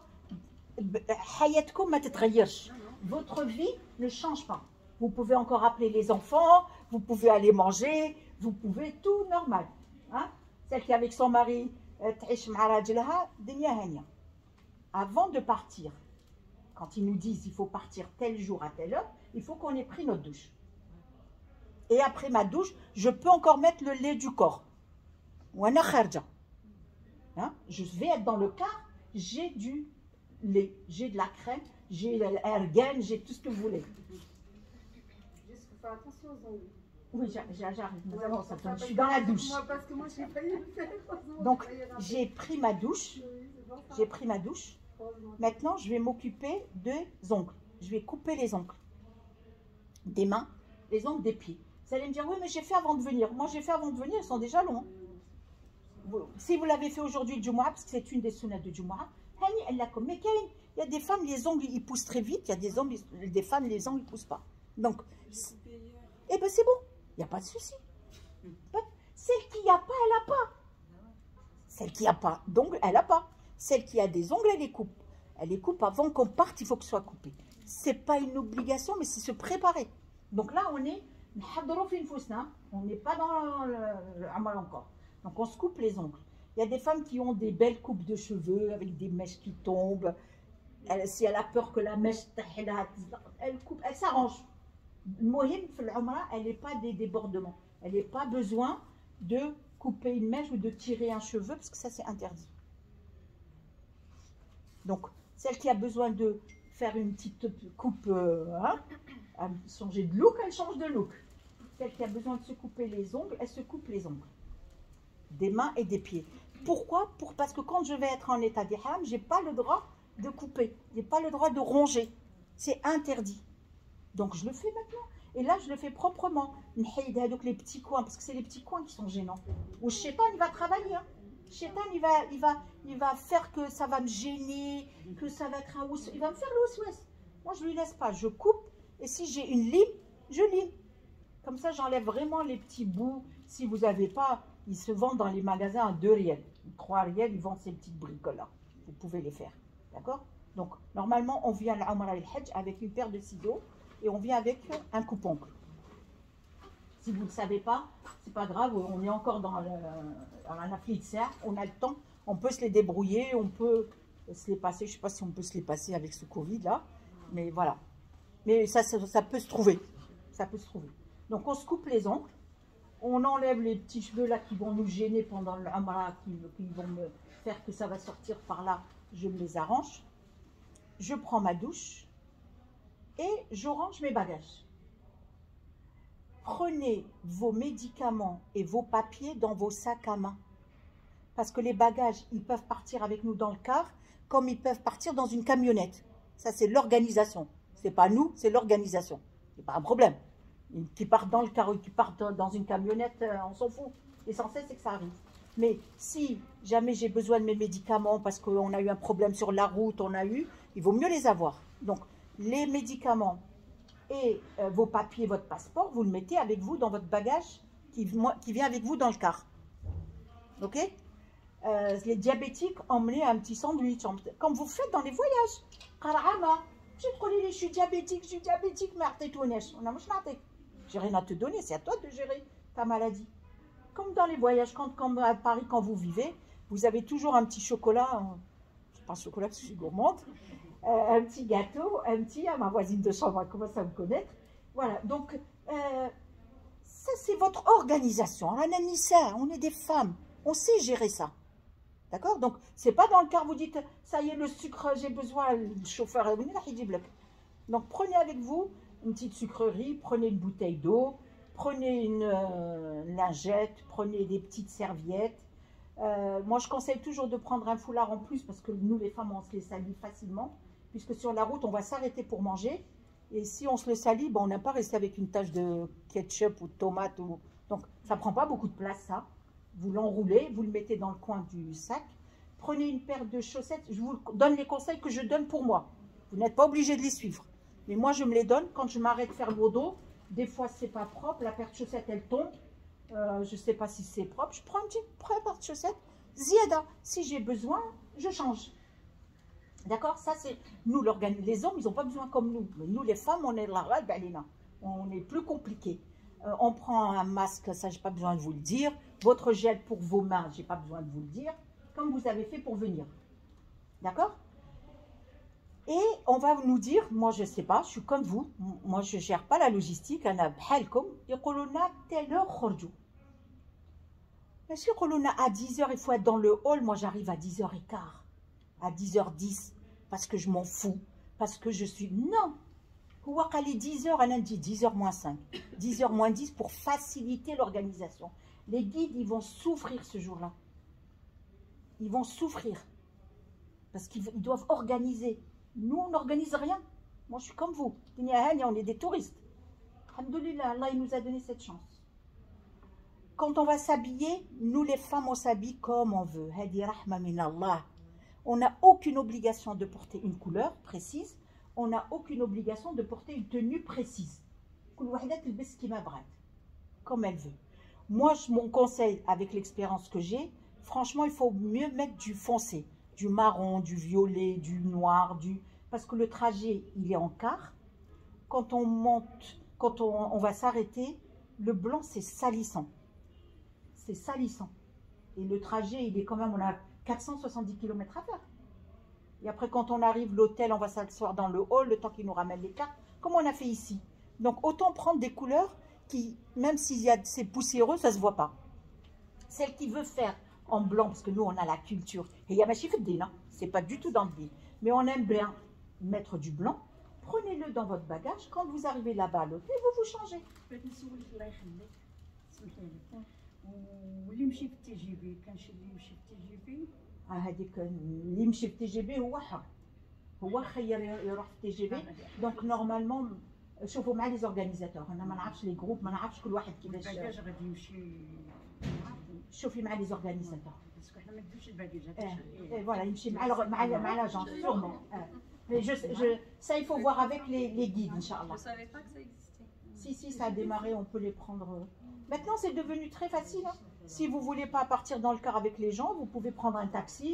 Votre vie ne change pas. Vous pouvez encore appeler les enfants, vous pouvez aller manger, vous pouvez tout normal. Hein? Celle qui est avec son mari, avant de partir, quand ils nous disent il faut partir tel jour à telle heure, il faut qu'on ait pris notre douche. Et après ma douche, je peux encore mettre le lait du corps. Hein? Je vais être dans le car, j'ai du lait, j'ai de la crème, j'ai l'ergen, j'ai tout ce que vous voulez. Juste faut faire attention aux ongles. Oui, j'arrive. Je suis dans la douche. Moi, parce que moi, j'ai failli le faire. Donc, j'ai pris ma douche. J'ai pris ma douche. Maintenant, je vais m'occuper des ongles. Je vais couper les ongles. Des mains, les ongles des pieds. Vous allez me dire, oui, mais j'ai fait avant de venir. Moi, j'ai fait avant de venir, ils sont déjà longs. Si vous l'avez fait aujourd'hui, Jumu'ah, parce que c'est une des sunnahs de Jumu'ah, mais il y a des femmes, les ongles, ils poussent très vite. Il y a des femmes, les ongles, ils ne poussent pas. Donc, eh ben c'est bon. Il n'y a pas de souci. Celle qui n'a pas, elle n'a pas. Celle qui n'a pas d'ongles, elle n'a pas. Celle qui a des ongles, elle les coupe. Elle les coupe avant qu'on parte, il faut que ce soit coupé. Ce n'est pas une obligation, mais c'est se préparer. Donc là, on est... On n'est pas dans le amal encore. Donc on se coupe les ongles. Il y a des femmes qui ont des belles coupes de cheveux avec des mèches qui tombent. Si elle a peur que la mèche, elle coupe, elle s'arrange. Mohim, elle n'est pas des débordements. Elle n'a pas besoin de couper une mèche ou de tirer un cheveu parce que ça c'est interdit. Donc, celle qui a besoin de faire une petite coupe, à changer de look, elle change de look. Celle qui a besoin de se couper les ongles, elle se coupe les ongles. Des mains et des pieds. Pourquoi? Parce que quand je vais être en état d'ihram, je n'ai pas le droit de couper. Je n'ai pas le droit de ronger. C'est interdit. Donc, je le fais maintenant. Et là, je le fais proprement. Donc, les petits coins, parce que c'est les petits coins qui sont gênants. Ou Shaitan, il va travailler. Hein. Shaitan, il va faire que ça va me gêner, que ça va être un ous. Il va me faire le ous. Moi, je ne lui laisse pas. Je coupe. Et si j'ai une lime, je lime. Comme ça, j'enlève vraiment les petits bouts. Si vous n'avez pas, ils se vendent dans les magasins à 2 riels. 3 riels, ils vendent ces petites bricoles-là. Vous pouvez les faire. D'accord? Donc, normalement, on vient à l'Umrah et le Hajj avec une paire de ciseaux et on vient avec un coupe-ongle. Si vous ne le savez pas, c'est pas grave, on est encore dans un afflit de serre, on a le temps, on peut se les débrouiller, on peut se les passer. Je ne sais pas si on peut se les passer avec ce Covid-là, mais voilà. Mais ça peut se trouver. Ça peut se trouver. Donc, on se coupe les ongles. On enlève les petits cheveux là qui vont nous gêner pendant l'Umrah, qui vont me faire que ça va sortir par là. Je me les arrange. Je prends ma douche et je range mes bagages. Prenez vos médicaments et vos papiers dans vos sacs à main. Parce que les bagages, ils peuvent partir avec nous dans le car, comme ils peuvent partir dans une camionnette. Ça, c'est l'organisation. Ce n'est pas nous, c'est l'organisation. Ce n'est pas un problème. Qui partent dans le car ou qui partent dans une camionnette, on s'en fout. L'essentiel, c'est que ça arrive. Mais si jamais j'ai besoin de mes médicaments parce qu'on a eu un problème sur la route, il vaut mieux les avoir. Donc, les médicaments et vos papiers, votre passeport, vous le mettez avec vous dans votre bagage qui vient avec vous dans le car. Ok? Les diabétiques, emmenez un petit sandwich, comme vous faites dans les voyages. Karama, je suis diabétique, mais j'ai rien à te donner, c'est à toi de gérer ta maladie. Comme dans les voyages, comme à Paris, quand vous vivez, vous avez toujours un petit chocolat, je ne pas chocolat parce que je suis gourmande, un petit gâteau, ma voisine de chambre, elle commence à me connaître. Voilà, donc, ça c'est votre organisation. On est des femmes, on sait gérer ça. D'accord? Donc, c'est pas dans le car, vous dites, ça y est, le sucre, j'ai besoin, le chauffeur est venu, là, il dit bloc. Donc, prenez avec vous une petite sucrerie, prenez une bouteille d'eau, prenez une lingette, prenez des petites serviettes. Moi, je conseille toujours de prendre un foulard en plus parce que nous, les femmes, on se les salit facilement. Puisque sur la route, on va s'arrêter pour manger. Et si on se le salit, on n'a pas resté avec une tache de ketchup ou de tomate. Donc, ça ne prend pas beaucoup de place, ça. Vous l'enroulez, vous le mettez dans le coin du sac. Prenez une paire de chaussettes. Je vous donne les conseils que je donne pour moi. Vous n'êtes pas obligé de les suivre. Mais moi, je me les donne quand je m'arrête faire le dos. Des fois, c'est pas propre. La paire de chaussettes, elle tombe. Je ne sais pas si c'est propre. Je prends une petite paire de chaussettes. Ziada, si j'ai besoin, je change. D'accord? Ça, c'est nous, les hommes, ils n'ont pas besoin comme nous. Mais nous, les femmes, on est là, on est plus compliqué. On prend un masque, ça, je n'ai pas besoin de vous le dire. Votre gel pour vos mains, je n'ai pas besoin de vous le dire. Comme vous avez fait pour venir. D'accord? Et on va nous dire, moi, je ne sais pas, je suis comme vous. Moi, je ne gère pas la logistique. أنا بحالكم يقولون telle heure خرجوا. Mais si on a à 10h, il faut être dans le hall. Moi, j'arrive à 10h15, à 10h10, parce que je m'en fous, parce que je suis... Non. Ou à 10h, elle a dit 10h moins 5, 10h moins 10 pour faciliter l'organisation. Les guides, ils vont souffrir ce jour-là. Ils vont souffrir. Parce qu'ils doivent organiser. Nous, on n'organise rien. Moi, je suis comme vous. On est des touristes. Alhamdoulilah, Allah, il nous a donné cette chance. Quand on va s'habiller, nous les femmes, on s'habille comme on veut. Hadi rahma min Allah. On n'a aucune obligation de porter une couleur précise. On n'a aucune obligation de porter une tenue précise. Comme elle veut. Moi, mon conseil, avec l'expérience que j'ai, franchement, il faut mieux mettre du foncé. Du marron, du violet, du noir, parce que le trajet, il est en quart. Quand on monte, quand on va s'arrêter, le blanc, c'est salissant. C'est salissant. Et le trajet, il est quand même, on a 470 km à faire. Et après, quand on arrive, l'hôtel, on va s'asseoir dans le hall, le temps qu'ils nous ramènent les cartes, comme on a fait ici. Donc, autant prendre des couleurs qui, même s'il y a c'est poussiéreux, ça ne se voit pas. Celle qui veut faire en blanc, parce que nous, on a la culture. Et il y a ma chiffre de din, c'est pas du tout dans le din. mais on aime bien mettre du blanc. Prenez-le dans votre bagage. Quand vous arrivez là-bas à l'hôtel, vous vous changez. بغيت نسولك الله يخليك سمحي لي واللي يمشي في التي جي بي كانشي اللي يمشي في التي جي بي هذيك اللي يمشي في تي جي بي هو حر، هو خير يروح في تي جي بي. دونك نورمالمون شوفوا مع لي زورغانيزاتور، انا ما نعرفش لي جروب، ما نعرفش كل واحد كيفاش. الباكاج غادي يمشي شوفي مع لي زورغانيزاتور. باسكو حنا ما نديروش الباكاج Voilà, يمشي مع l'agence sûrement. Mais ça il faut voir avec les guides, Je Inch'Allah. ne savais pas que ça existait. Si, ça a démarré, on peut les prendre. Maintenant, c'est devenu très facile. Hein. Si vous ne voulez pas partir dans le car avec les gens, vous pouvez prendre un taxi,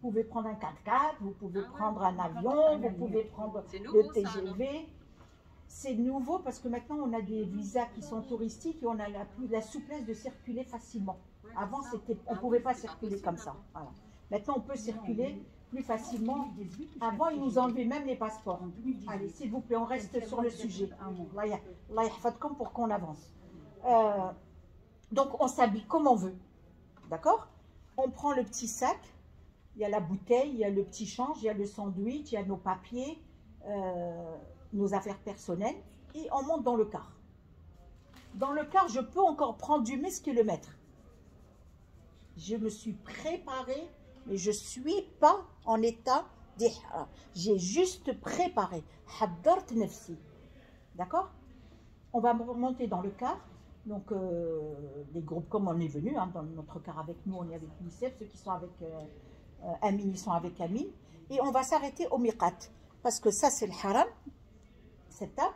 vous pouvez prendre un 4x4, vous pouvez prendre un avion, vous pouvez prendre C'est le nouveau, ça, TGV. C'est nouveau parce que maintenant, on a des visas qui sont touristiques et on a la souplesse de circuler facilement. Avant, on ne pouvait pas circuler comme ça. Voilà. Maintenant, on peut circuler plus facilement. Avant, ils nous enlevaient même les passeports. Allez, s'il vous plaît, on reste sur le sujet. Allah yahfadkom pour qu'on avance. Donc, on s'habille comme on veut. D'accord? On prend le petit sac. Il y a la bouteille, il y a le petit change, il y a le sandwich, il y a nos papiers, nos affaires personnelles. Et on monte dans le car. Dans le car, je peux encore prendre du kilomètre. Je me suis préparée, mais je ne suis pas en état d'ihram. J'ai juste préparé. Haddart nafsi. D'accord? On va monter dans le car. Donc, des groupes comme on est venu, hein, dans notre car avec nous, on est avec Youssef, ceux qui sont avec Amine, ils sont avec Amine. Et on va s'arrêter au miqat. Parce que ça, c'est le haram, cette table.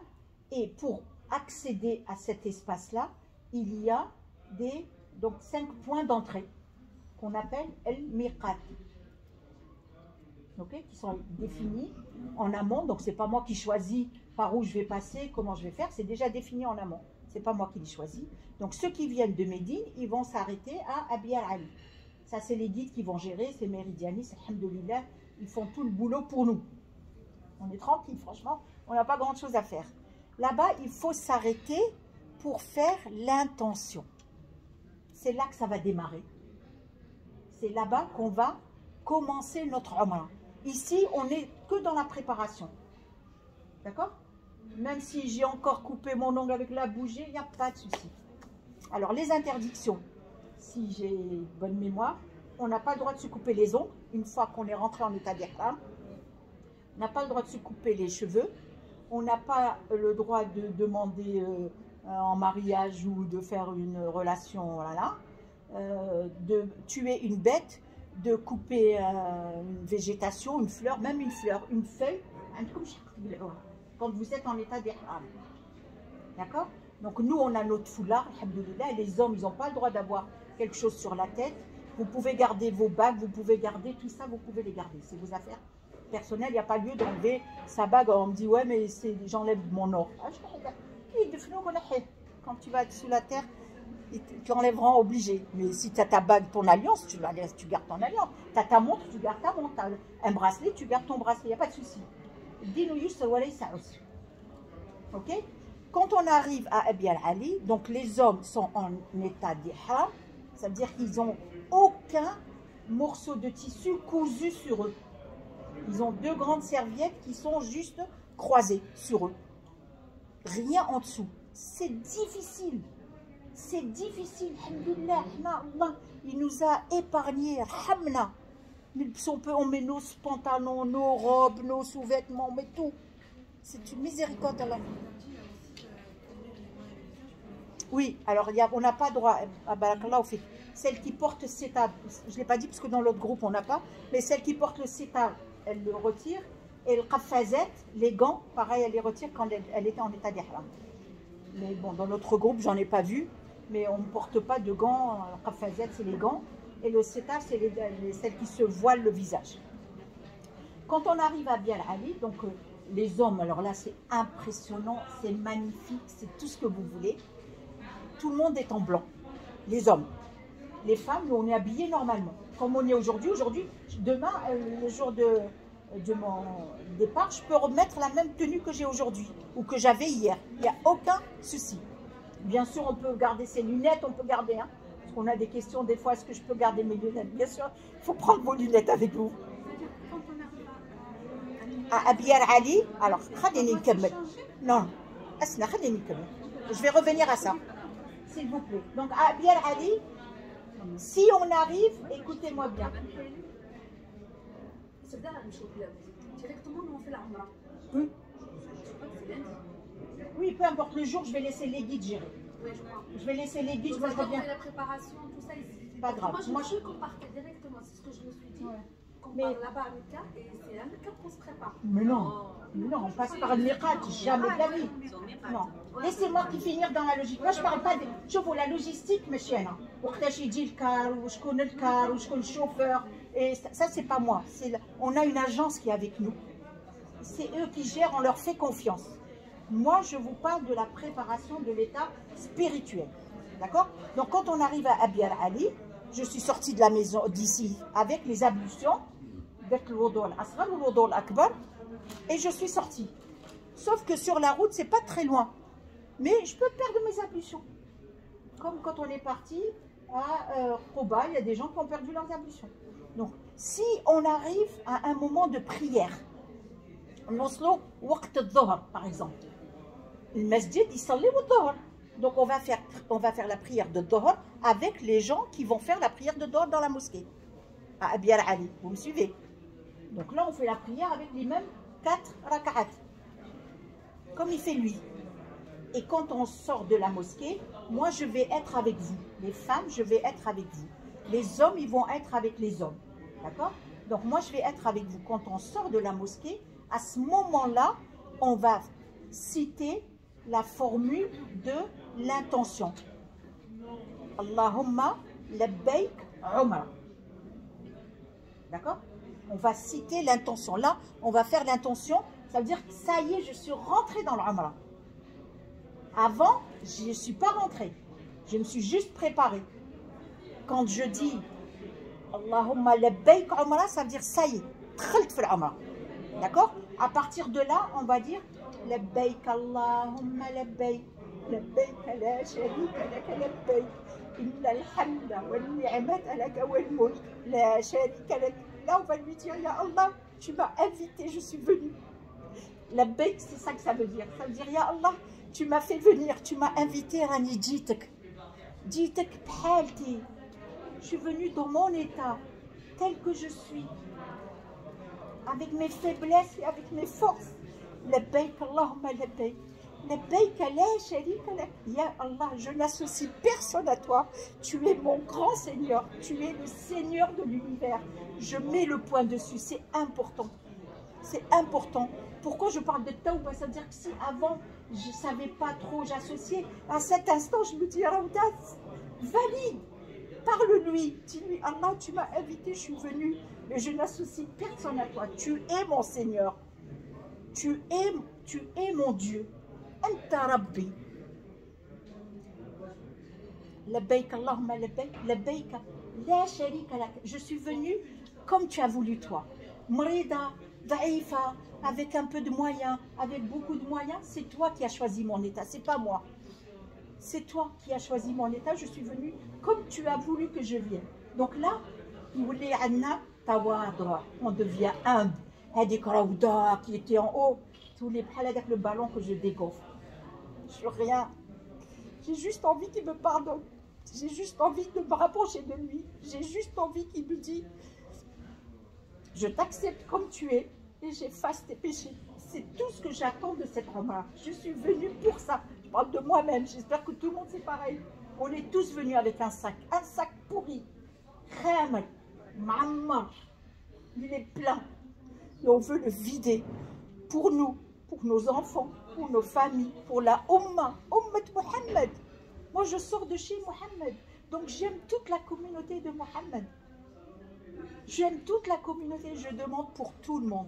Et pour accéder à cet espace-là, il y a donc 5 points d'entrée qu'on appelle el miqat. Okay, qui sont définis en amont. Donc, ce n'est pas moi qui choisis par où je vais passer, comment je vais faire. C'est déjà défini en amont. Ce n'est pas moi qui les choisis. Donc, ceux qui viennent de Médine, ils vont s'arrêter à Abi al-Ali. Ça, c'est les guides qui vont gérer, c'est Méridianis, alhamdoulilah. Ils font tout le boulot pour nous. On est tranquille, franchement. On n'a pas grand-chose à faire. Là-bas, il faut s'arrêter pour faire l'intention. C'est là que ça va démarrer. C'est là-bas qu'on va commencer notre Umrah. Ici, on n'est que dans la préparation. D'accord? Même si j'ai encore coupé mon ongle avec la bougie, il n'y a pas de souci. Alors, les interdictions. Si j'ai bonne mémoire, on n'a pas le droit de se couper les ongles une fois qu'on est rentré en état d'ihram. On n'a pas le droit de se couper les cheveux. On n'a pas le droit de demander en mariage ou de faire une relation, voilà. De tuer une bête, de couper une végétation, une fleur, même une fleur, une feuille, quand vous êtes en état d'ihram. D'accord? Donc nous, on a notre foulard, alhamdoulilah, et les hommes, ils n'ont pas le droit d'avoir quelque chose sur la tête. Vous pouvez garder vos bagues, vous pouvez garder tout ça, vous pouvez les garder. C'est vos affaires personnelles, il n'y a pas lieu d'enlever sa bague. On me dit, ouais, mais j'enlève mon or. Quand tu vas être sous la terre, ils t'enlèveront obligé. Mais si tu as ta bague, ton alliance, tu gardes ton alliance. Tu as ta montre, tu gardes ta montre. Tu as un bracelet, tu gardes ton bracelet. Il n'y a pas de souci. Ok? Quand on arrive à Abi al-Ali, donc les hommes sont en état d'ihram, ça veut dire qu'ils n'ont aucun morceau de tissu cousu sur eux. Ils ont 2 grandes serviettes qui sont juste croisées sur eux. Rien en dessous. C'est difficile. C'est difficile. Alhamdoulilah, Allah, il nous a épargnés. Alhamna. On met nos pantalons, nos robes, nos sous-vêtements, on met tout. C'est une miséricorde Allah. Oui, alors on n'a pas droit, celle qui porte le sétar, je ne l'ai pas dit parce que dans l'autre groupe on n'a pas, mais celle qui porte le sétar, elle le retire, et le qafazet, les gants, pareil, elle les retire quand elle était en état d'ihram. Mais bon, dans notre groupe, j'en ai pas vu, mais on ne porte pas de gants, le qafazet c'est les gants, et le sétar c'est celle qui se voile le visage. Quand on arrive à Abi al-Ali, donc les hommes, alors là c'est impressionnant, c'est magnifique, c'est tout ce que vous voulez. Tout le monde est en blanc, les hommes. Les femmes, nous, on est habillés normalement, comme on est aujourd'hui. Aujourd'hui, demain, le jour de mon départ, je peux remettre la même tenue que j'ai aujourd'hui ou que j'avais hier. Il n'y a aucun souci. Bien sûr, on peut garder ses lunettes, on peut garder, hein, parce qu'on a des questions des fois, est-ce que je peux garder mes lunettes? Bien sûr, il faut prendre vos lunettes avec vous. C'est-à-dire que quand on arrive à Abiar Ali. Alors, خليني نكمل. Non, Asna, خليني نكمل. Je vais revenir à ça, s'il vous plaît. Donc, à Abiar Ali, si on arrive, écoutez-moi bien. Hmm. Oui, peu importe le jour, je vais laisser les guides gérer. Oui, je crois. Je vais laisser les guides, Donc, moi je d'abord, reviens. on fait la préparation, tout ça ici. Pas grave. Moi, je Moi, veux qu'on parte directement, c'est ce que je me suis dit. Ouais. Qu'on Mais- part là-bas à Mecca et c'est à Mecca qu'on se prépare. Mais non, on passe par le miqat, jamais de la vie. Non, laissez-moi qui finir dans la logique. Moi, je parle pas de. Je vois la logistique, monsieur. وقتاش يجي الكار وشكون الكار وشكون الشوفeur. Et ça, c'est pas moi. On a une agence qui est avec nous. C'est eux qui gèrent, on leur fait confiance. Moi, je vous parle de la préparation de l'état spirituel. D'accord? Donc, quand on arrive à Abiar Ali, je suis sortie de la maison d'ici avec les ablutions, et je suis sortie. Sauf que sur la route, c'est pas très loin. Mais je peux perdre mes ablutions. Comme quand on est parti à Koba, il y a des gens qui ont perdu leurs ablutions. Donc, si on arrive à un moment de prière, نوصلوا وقت الظهر par exemple. المسجد يصلي الظهر. Donc on va faire la prière de Dohar avec les gens qui vont faire la prière de Dohar dans la mosquée à Abiar Ali. Vous me suivez? Donc là on fait la prière avec les mêmes 4 rak'at. Comme il fait lui. Et quand on sort de la mosquée, moi je vais être avec vous. Les femmes, je vais être avec vous. Les hommes, ils vont être avec les hommes. D'accord? Donc moi je vais être avec vous. Quand on sort de la mosquée, à ce moment-là, on va citer la formule de l'intention. Allahumma labbaik umra. D'accord? On va citer l'intention. Là, on va faire l'intention. Ça veut dire que ça y est, je suis rentrée dans l'umra. Avant, je ne suis pas rentrée. Je me suis juste préparée. Quand je dis Allahumma labbaik umra, ça veut dire ça y est, دخلت في العمرة. D'accord? À partir de là, on va dire labbaik Allahumma labbaik labbaik la sharika lak labbaik innal hamda wan ni'mata lak wal mulk la sharika lak. Là, on va lui dire ya Allah, tu m'as invité, je suis venue. Labbaik, c'est ça que ça veut dire. Ça veut dire ya Allah, tu m'as fait venir, tu m'as invité rani jitek. Jitek bhalti. Je suis venue dans mon état tel que je suis. Avec mes faiblesses et avec mes forces. Labbaik Allahumma labbaik. Labbaik la sharika lak. Ya Allah, je n'associe personne à toi. Tu es mon grand Seigneur. Tu es le Seigneur de l'univers. Je mets le point dessus. C'est important. C'est important. Pourquoi je parle de tawbah? Ça veut dire que si avant, je ne savais pas trop, j'associais, à cet instant, je me dis, Raoudas, valide. Parle-lui. Dis-lui, Allah, tu m'as invité, je suis venue. Mais je n'associe personne à toi. Tu es mon Seigneur. Tu es mon Dieu. Anta Rabbi. Labbaik Allahumma labbaik. Labbaik la sharika lak. Je suis venue comme tu as voulu toi. Mrida, da'ifa, avec un peu de moyens, avec beaucoup de moyens. C'est toi qui as choisi mon état, c'est pas moi. C'est toi qui as choisi mon état. Je suis venue comme tu as voulu que je vienne. Donc là, on devient humble. Hadik Raouda qui était en haut, tous les bras avec le ballon que je dégonfle. Je suis rien. J'ai juste envie qu'il me pardonne. J'ai juste envie de me rapprocher de lui. J'ai juste envie qu'il me dise je t'accepte comme tu es et j'efface tes péchés. C'est tout ce que j'attends de cette remarque. Je suis venue pour ça. Je parle de moi-même. J'espère que tout le monde c'est pareil. On est tous venus avec un sac pourri. Khamel, Ma'ammar. Il est plein. Et on veut le vider pour nous, pour nos enfants, pour nos familles, pour la Umma Muhammad. Moi, je sors de chez Mohammed. Donc, j'aime toute la communauté de Mohammed. J'aime toute la communauté. Je demande pour tout le monde.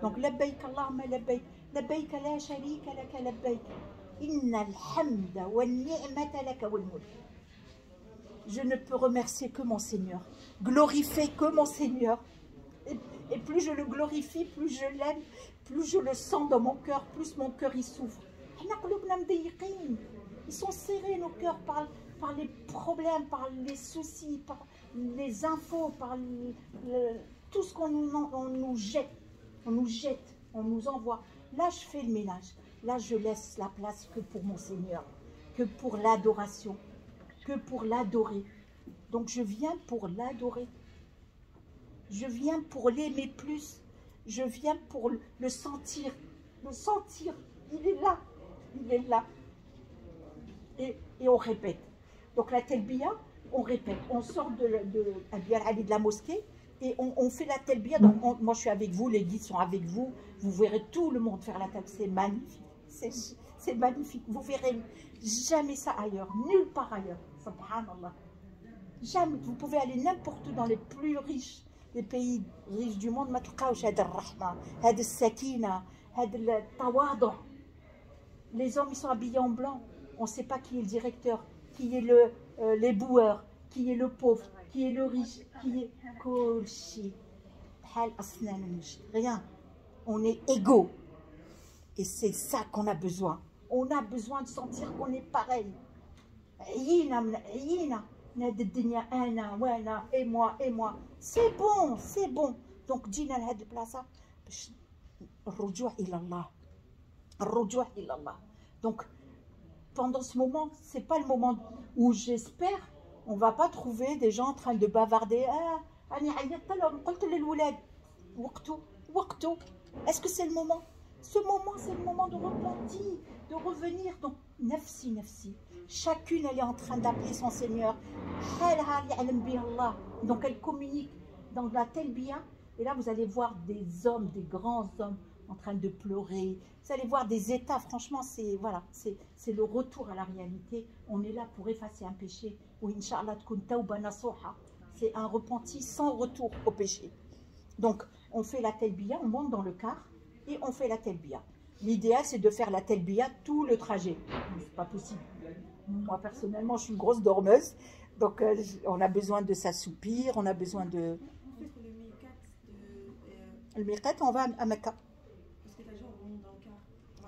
Donc, labbaik Allahumma labbaik. Labbaik la sharika laka labbaik. Innal hamda wa ni'mata laka wal mulk. Je ne peux remercier que mon Seigneur. Glorifier que mon Seigneur. Et plus je le glorifie, plus je l'aime, plus je le sens dans mon cœur, plus mon cœur y souffre. Ils sont serrés nos cœurs par les problèmes, par les soucis, par les infos, par tout ce qu'on nous jette. On On nous envoie. Là, je fais le ménage. Là, je laisse la place que pour mon Seigneur, que pour l'adoration, que pour l'adorer. Donc, je viens pour l'adorer. Je viens pour l'aimer plus. Je viens pour le sentir. Le sentir. Il est là. Il est là. Et on répète. Donc, la telbiya, on répète. On sort de la mosquée et on fait la telbiya. Donc, moi, je suis avec vous. Les guides sont avec vous. Vous verrez tout le monde faire la telbiya. C'est magnifique. C'est magnifique. Vous verrez jamais ça ailleurs. Nulle part ailleurs. Subhanallah. Jamais. Vous pouvez aller n'importe où dans les plus riches, les pays riches du monde. Les hommes, ils sont habillés en blanc. On ne sait pas qui est le directeur, qui est l'éboueur, qui est le pauvre, qui est le riche, qui est... Rien. On est égaux. Et c'est ça qu'on a besoin. On a besoin de sentir qu'on est pareil. Et moi. C'est bon, c'est bon. Donc, dîna à cette place. Donc, pendant ce moment, c'est pas le moment où j'espère, on va pas trouver des gens en train de bavarder. Est-ce que c'est le moment? Ce moment, c'est le moment de repentir, de revenir. Donc, nafsi. Chacune, elle est en train d'appeler son Seigneur. Donc, elle communique dans la telbiya. Et là, vous allez voir des hommes, des grands hommes en train de pleurer. Vous allez voir des états. Franchement, c'est voilà, c'est le retour à la réalité. On est là pour effacer un péché. Ou Inch'Allah, c'est un repenti sans retour au péché. Donc, on fait la telbiya, on monte dans le car et on fait la telbiya. L'idéal, c'est de faire la telbiya tout le trajet. C'est pas possible. Moi, personnellement, je suis une grosse dormeuse. Donc, on a besoin de s'assoupir, on a besoin de... En fait, le miqat de... Le miqat, on va à Mecca. Parce que t'as dit, on remonte dans le car.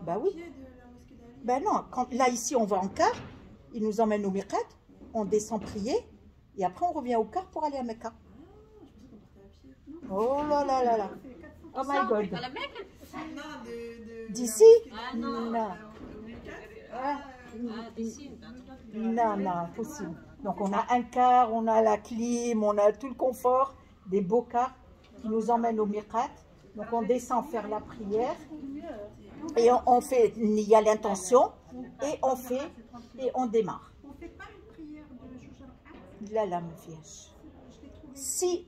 Bah oui. Pied de la mosquée d'Ali. Ben non, là, ici, on va en car. Ils nous emmènent au miqat. On descend prier. Et après, on revient au car pour aller à Mecca. Ah, je pensais qu'on partait à pied. Oh là là là là. C'est 400. Oh my God. Non, de D'ici? Ah non. Non. au miqat. Ah, d'ici. non, impossible. Donc, on a un car, on a la clim, on a tout le confort, des beaux cars qui nous emmènent au miqat. Donc, on descend faire la prière. Et on fait, il y a l'intention. Et on démarre. On fait pas une prière de Jouja. Là, là, me fiche. Je l'ai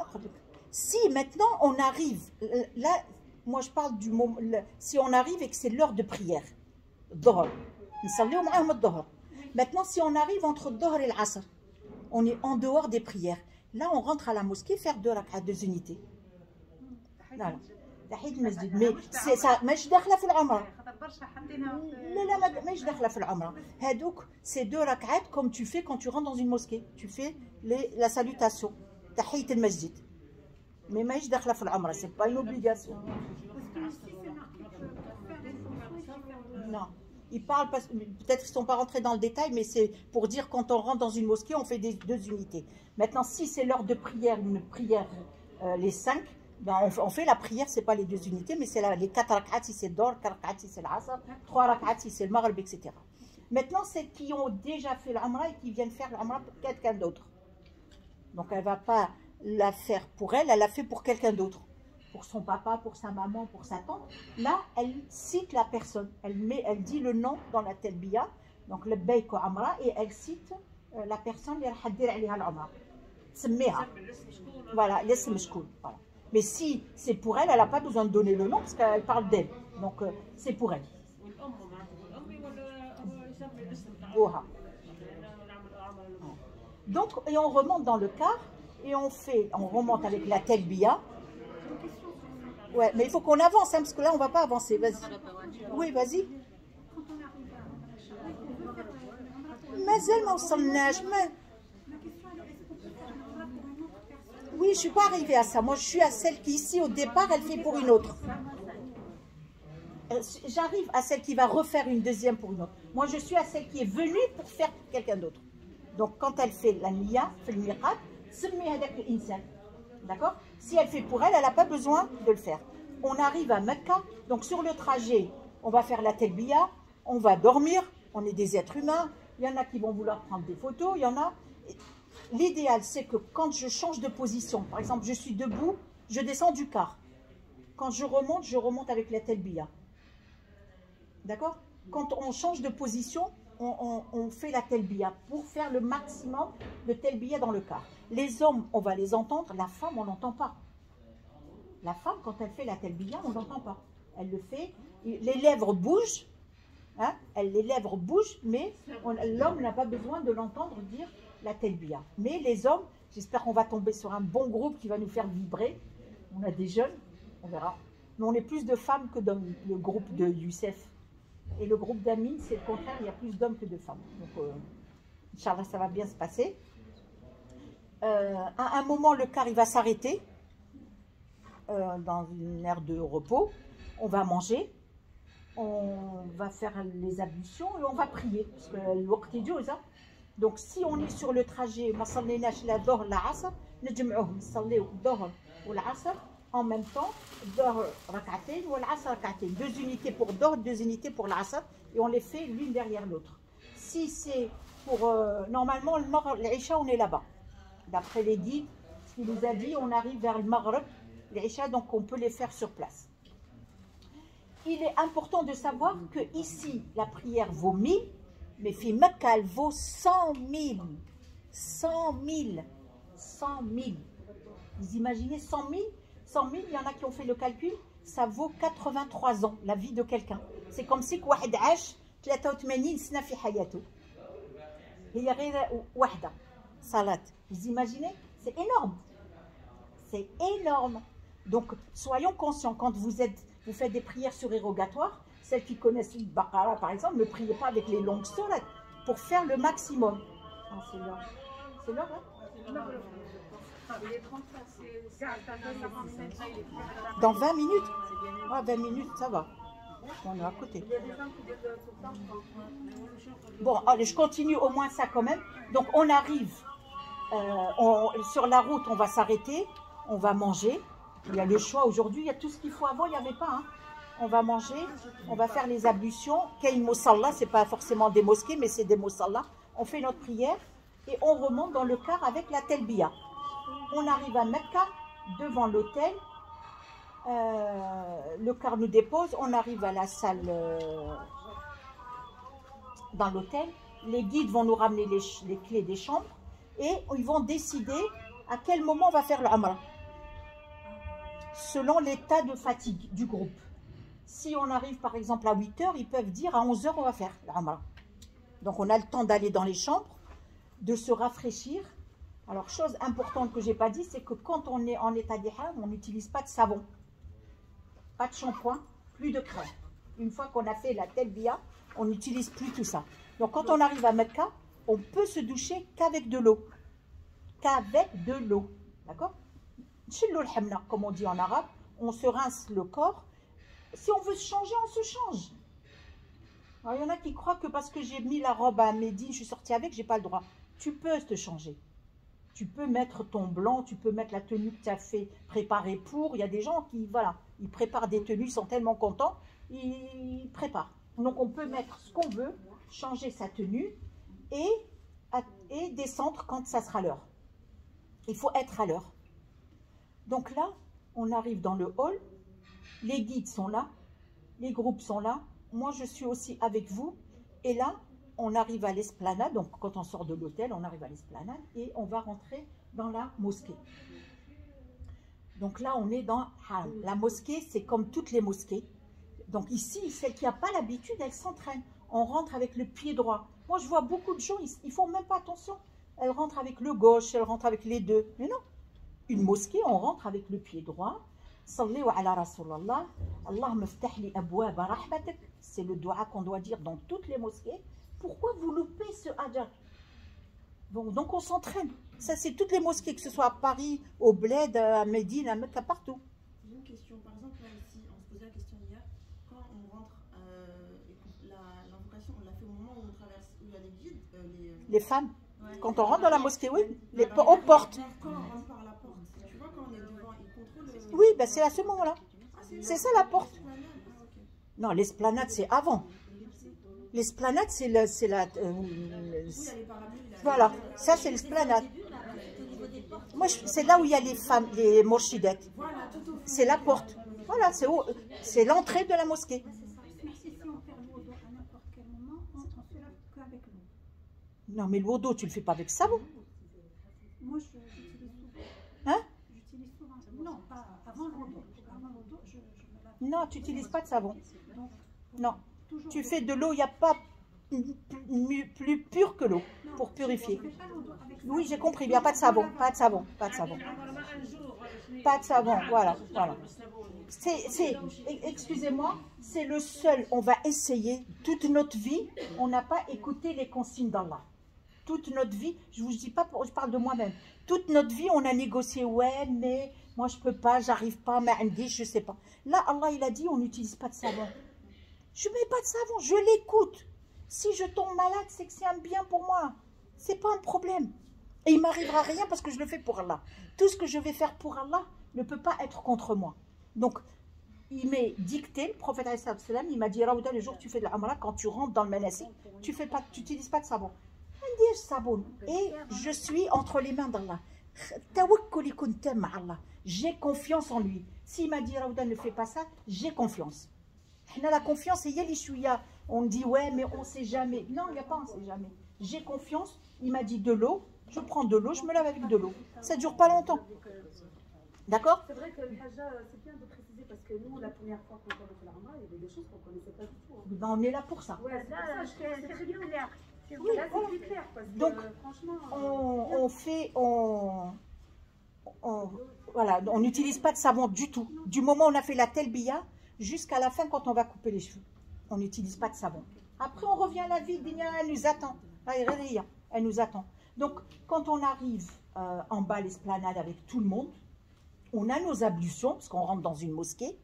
trouvé. Si maintenant on arrive, là, moi je parle du moment, si on arrive et que c'est l'heure de prière, Dhuhr, maintenant si on arrive entre Dhuhr et l'Asr, on est en dehors des prières, là on rentre à la mosquée faire 2 rak'at, 2 unités. Voilà. Mais c'est ça, مش داخله في العمره. لا مش داخله في العمره. هذوك c'est 2 rak'at comme tu fais quand tu rentres dans une mosquée. Tu fais la salutation, تحية المسجد. Mais مش داخله في العمره, c'est pas une obligation. Parce que ici, c'est marqué que pour faire des fonctions, il faut faire de... Non. Ils parlent, peut-être qu'ils ne sont pas rentrés dans le détail, mais c'est pour dire quand on rentre dans une mosquée, on fait 2 unités. Maintenant, si c'est l'heure de prière, une prière, les 5, ben on fait la prière, ce n'est pas les 2 unités, mais c'est les 4 rak'at si c'est Dhuhr, 4 rak'at si c'est l'Asr, 3 rak'at si c'est le Maghrib, etc. Maintenant, c'est qui ont déjà fait l'Umrah et qui viennent faire l'Umrah pour quelqu'un d'autre. Donc, elle ne va pas la faire pour elle, elle l'a fait pour quelqu'un d'autre. Pour son papa, pour sa maman, pour sa tante. Là, elle cite la personne. Elle dit le nom dans la telbiya, donc le bayk ou amra, et elle cite la personne qui va dire عليها l'umra. تسميها. Voilà, l'ism mshkoun. Voilà. Mais si c'est pour elle, elle n'a pas besoin de donner le nom parce qu'elle parle d'elle. Donc, c'est pour elle. Oha. Donc, et on remonte dans le car et on remonte avec la telbiya. Ouais, mais il faut qu'on avance, hein, parce que là, on ne va pas avancer. Vas-y. Oui, vas-y. Quand on arrive à... on veut faire... Mazel ma وصلناش. La question, elle est, est-ce qu'on peut faire une umrah pour une autre personne? Oui, je ne suis pas arrivée à ça. Moi, je suis à celle qui, ici, au départ, elle fait pour une autre. J'arrive à celle qui va refaire une deuxième pour une autre. Moi, je suis à celle qui est venue pour faire pour quelqu'un d'autre. Donc, quand elle fait la niya, fait le miqat, semmi hadak l'insan. D'accord? Si elle fait pour elle, elle n'a pas besoin de le faire. on arrive à Mecca, donc sur le trajet, on va faire la telbiya, on va dormir, on est des êtres humains, il y en a qui vont vouloir prendre des photos, il y en a... L'idéal, c'est que quand je change de position, par exemple, je suis debout, je descends du car. Quand je remonte avec la telbiya. D'accord? Quand on change de position, on fait la telbiya pour faire le maximum de telbiya dans le car. Les hommes, on va les entendre, la femme, on n'entend pas. La femme, quand elle fait la telbiya, on n'entend pas. Elle le fait, les lèvres bougent, hein, les lèvres bougent, mais l'homme n'a pas besoin de l'entendre dire la telbiya. Mais les hommes, j'espère qu'on va tomber sur un bon groupe qui va nous faire vibrer. On a des jeunes, on verra. Mais on est plus de femmes que d'hommes, le groupe de Youssef. Et le groupe d'Amine, c'est le contraire, il y a plus d'hommes que de femmes. Donc, Inch'Allah, ça va bien se passer. À un moment, le car il va s'arrêter dans une aire de repos. On va manger, on va faire les ablutions et on va prier. Parce que le waqt est dur, ça. Donc, si on est sur le trajet, en même temps, deux unités pour Dohr, deux unités pour l'Asr, et on les fait l'une derrière l'autre. Si c'est pour... normalement, l'Isha, on est là-bas. D'après les guides, ce qu'il nous a dit, on arrive vers le Maghreb, l'Isha, donc on peut les faire sur place. Il est important de savoir que ici, la prière vaut 1000, mais fi Mecca, elle vaut 100 000. 100 000. 100 000. Vous imaginez 100 000 100 000, il y en a qui ont fait le calcul, ça vaut 83 ans, la vie de quelqu'un. C'est comme si واحد عاش 83 سنة في حياته. هي غير واحدة صلاة. Vous imaginez? C'est énorme. C'est énorme. Donc, soyons conscients, quand vous faites des prières surérogatoires, celles qui connaissent le Baqara par exemple, ne priez pas avec les longues sourates pour faire le maximum. Ah, c'est l'heure. C'est l'heure, hein? Dans 20 minutes? Ah, 20 minutes, ça va. On est à côté. Bon, allez, je continue au moins ça quand même. Donc, on arrive sur la route, on va s'arrêter, on va manger. Il y a le choix aujourd'hui, il y a tout ce qu'il faut. Avant, il n'y avait pas. Hein. On va manger, on va faire les ablutions. Kayn Moussalla, ce n'est pas forcément des mosquées, mais c'est des Moussalla. On fait notre prière et on remonte dans le car avec la telbiya. On arrive à Mecca, devant l'hôtel. Le car nous dépose. On arrive à la salle dans l'hôtel. Les guides vont nous ramener les clés des chambres. Et ils vont décider à quel moment on va faire le Umrah. Selon l'état de fatigue du groupe. Si on arrive par exemple à 8 h, ils peuvent dire à 11 h on va faire le Umrah. Donc on a le temps d'aller dans les chambres, de se rafraîchir. Alors, chose importante que je n'ai pas dit, c'est que quand on est en état d'ihram, on n'utilise pas de savon, pas de shampoing, plus de crème. Une fois qu'on a fait la telbiya, on n'utilise plus tout ça. Donc, quand on arrive à Mecca, on peut se doucher qu'avec de l'eau. Qu'avec de l'eau. D'accord? Comme on dit en arabe, on se rince le corps. Si on veut se changer, on se change. Alors, il y en a qui croient que parce que j'ai mis la robe à Médine, je suis sortie avec, je n'ai pas le droit. Tu peux te changer. Tu peux mettre ton blanc, tu peux mettre la tenue que tu as fait préparer pour. Il y a des gens qui, voilà, ils préparent des tenues, ils sont tellement contents, ils préparent. Donc on peut mettre ce qu'on veut, changer sa tenue et descendre quand ça sera l'heure. Il faut être à l'heure. Donc là, on arrive dans le hall, les guides sont là, les groupes sont là, moi je suis aussi avec vous, et là, on arrive à l'esplanade, donc quand on sort de l'hôtel, on arrive à l'esplanade et on va rentrer dans la mosquée. Donc là, on est dans Haram. La mosquée, c'est comme toutes les mosquées. Donc ici, celle qui n'a pas l'habitude, elle s'entraîne. On rentre avec le pied droit. Moi, je vois beaucoup de gens, ils ne font même pas attention. Elle rentre avec le gauche, elle rentre avec les deux. Mais non, une mosquée, on rentre avec le pied droit. Salliwa ala Rasulallah. Allahumma ftah li abwaba rahmatak. C'est le dua qu'on doit dire dans toutes les mosquées. Pourquoi vous loupez ce hadjar? Bon, donc on s'entraîne. Ça, c'est toutes les mosquées, que ce soit à Paris, au Bled, à Médine, à Mecca, partout. J'ai une question. Par exemple, là, ici, on se posait la question hier. Quand on rentre, l'invocation, on l'a fait au moment où on traverse, où il y a les guides. Les femmes, Ouais, quand on rentre dans la mosquée, oui, Alors, aux portes. Quand on rentre par la porte, tu vois, quand on est devant, ils contrôlent. Oui, ben c'est à ce moment-là. Ah, C'est ça la porte. Non, l'esplanade, c'est avant. L'esplanade, c'est la... voilà, ça c'est l'esplanade. Moi, c'est là où il y a les femmes, les morshidettes. C'est la porte. Voilà, c'est l'entrée de la mosquée. Merci, si on fait le wudu à n'importe quel moment, on fait là qu'avec l'eau. Non, mais le wudu, tu le fais pas avec savon. Moi, j'utilise souvent. Hein? J'utilise souvent. Non, pas avant le wudu. Avant le wudu, je me lave. Non, tu n'utilises pas de savon. Donc, Non. toujours Tu fais de l'eau, il n'y a pas plus pur que l'eau pour purifier. je fais pas le wudu avec ça. Oui, j'ai compris, il n'y a pas de savon, pas de savon, pas de savon. Pas de savon, voilà, voilà. Excusez-moi, c'est le seul, on va essayer, toute notre vie, on n'a pas écouté les consignes d'Allah. Toute notre vie, je vous dis pas, je parle de moi-même, toute notre vie, on a négocié, ouais, mais moi je peux pas, j'arrive pas, mais je sais pas. Là, Allah, il a dit, on n'utilise pas de savon. Je mets pas de savon, je l'écoute. Si je tombe malade, c'est que c'est un bien pour moi. C'est pas un problème. Et il m'arrivera rien parce que je le fais pour Allah. Tout ce que je vais faire pour Allah ne peut pas être contre moi. Donc, il m'est dicté, le prophète sallam, il m'a dit, Raouda, le jour où tu fais de l'Amra, quand tu rentres dans le manasik, tu n'utilises pas de savon. Il dit savon. Et je suis entre les mains d'Allah. J'ai confiance en lui. S'il m'a dit, Raouda, ne fais pas ça, j'ai confiance. La confiance, on dit, ouais, mais on ne sait jamais. Non, il n'y a pas, on ne sait jamais. J'ai confiance, il m'a dit de l'eau, je prends de l'eau, je me lave avec de l'eau. Ça ne dure pas longtemps. D'accord? C'est vrai que le Hajja, c'est bien de préciser parce que nous, la première fois qu'on a fait la Ramadan, il y avait des choses qu'on ne connaissait pas du tout. Hein. Ben, on est là pour ça. Ouais, c'est pour ça, c'est très clair. Oui, Là, voilà. c'est plus clair parce que Donc, franchement. Voilà, on n'utilise pas de savon du tout. Du moment où on a fait la telbiya jusqu'à la fin quand on va couper les cheveux. On n'utilise pas de savon. Après, on revient à la vie, elle nous attend. Elle nous attend. Donc, quand on arrive en bas à l'esplanade avec tout le monde, on a nos ablutions, parce qu'on rentre dans une mosquée.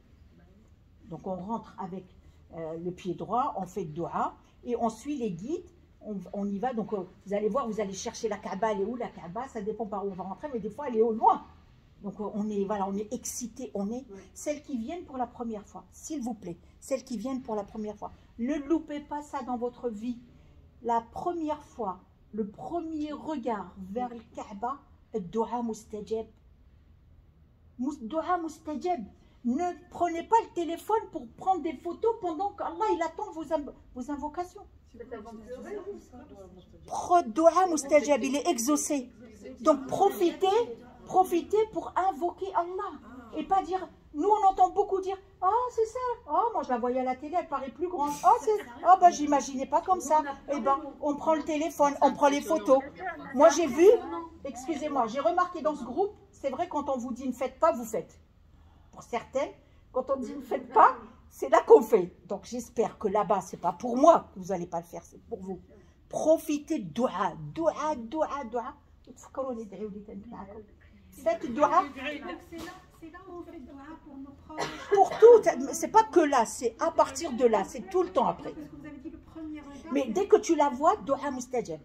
Donc, on rentre avec le pied droit, on fait doua, et on suit les guides, on y va. Donc, vous allez voir, vous allez chercher la Kaaba, elle est où la Kaaba? Ça dépend par où on va rentrer, mais des fois, elle est au loin. Donc, on est excité, celles qui viennent pour la première fois, s'il vous plaît, celles qui viennent pour la première fois. Ne loupez pas ça dans votre vie. La première fois, le premier regard vers le Kaaba, doua mustajab. Doua mustajab. Ne prenez pas le téléphone pour prendre des photos pendant qu'Allah il attend vos invocations. Doua mustajab, il est exaucé. Donc profitez pour invoquer Allah. Et pas dire, nous on entend beaucoup dire, ah c'est ça, oh moi je la voyais à la télé, elle paraît plus grande, oh bah j'imaginais pas comme ça. Eh ben on prend le téléphone, on prend les photos. Moi j'ai vu, excusez-moi, j'ai remarqué dans ce groupe, c'est vrai quand on vous dit ne faites pas, vous faites. Pour certaines, quand on dit ne faites pas, c'est là qu'on fait. Donc j'espère que là-bas, c'est pas pour moi que vous n'allez pas le faire, c'est pour vous. Profitez de doua. Faites doua. C'est là où on fait doua pour nos proches. Pour tout, c'est pas que là, c'est à partir de là, c'est tout le temps après. Parce que vous avez dit le premier regard. Mais dès que tu la vois, doua mustajab.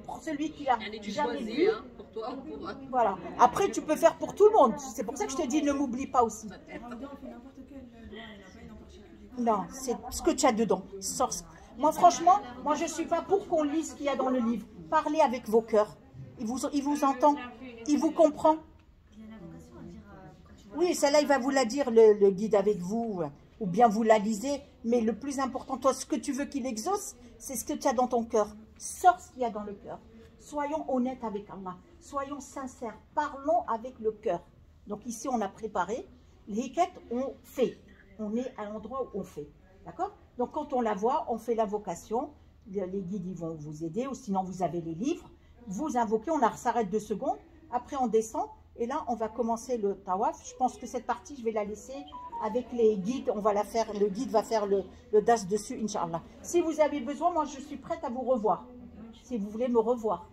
Pour celui qui l'a jamais vu. Hein, pour toi ou pour moi. Voilà. Après, tu peux faire pour tout le monde. C'est pour ça que je te dis, ne m'oublie pas aussi. Non, c'est ce que tu as dedans. Moi, franchement, moi, je ne suis pas pour qu'on lise ce qu'il y a dans le livre. Parlez avec vos cœurs. Il vous entend. Il vous comprend. Oui, celle-là, il va vous la dire, le guide avec vous. Ou bien vous la lisez. Mais le plus important, toi, ce que tu veux qu'il exauce, c'est ce que tu as dans ton cœur. Sors ce qu'il y a dans le cœur. Soyons honnêtes avec Allah. Soyons sincères. Parlons avec le cœur. Donc ici, on a préparé. Les hiket, on fait. On est à l'endroit où on fait. D'accord? Donc quand on la voit, on fait l'invocation. Les guides, ils vont vous aider. Ou sinon, vous avez les livres. Vous invoquez, on s'arrête 2 secondes. Après, on descend. Et là, on va commencer le tawaf. Je pense que cette partie, je vais la laisser avec les guides. On va la faire. Le guide va faire le das dessus, Inch'Allah. Si vous avez besoin, moi, je suis prête à vous revoir. Si vous voulez me revoir.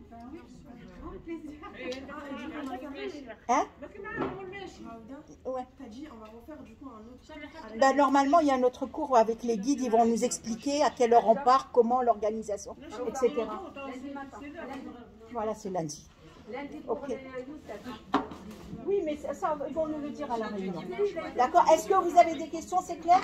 Hein? Ouais. T'as dit, on va refaire du coup un autre. Ben, normalement, il y a un autre cours avec les guides. Ils vont nous expliquer à quelle heure on part, comment l'organisation, etc. Lundi matin. Voilà, c'est lundi. Lundi pour Ok. les Youssef. Oui, mais ça, ils vont nous le dire à la réunion. D'accord? Est-ce que vous avez des questions, c'est clair?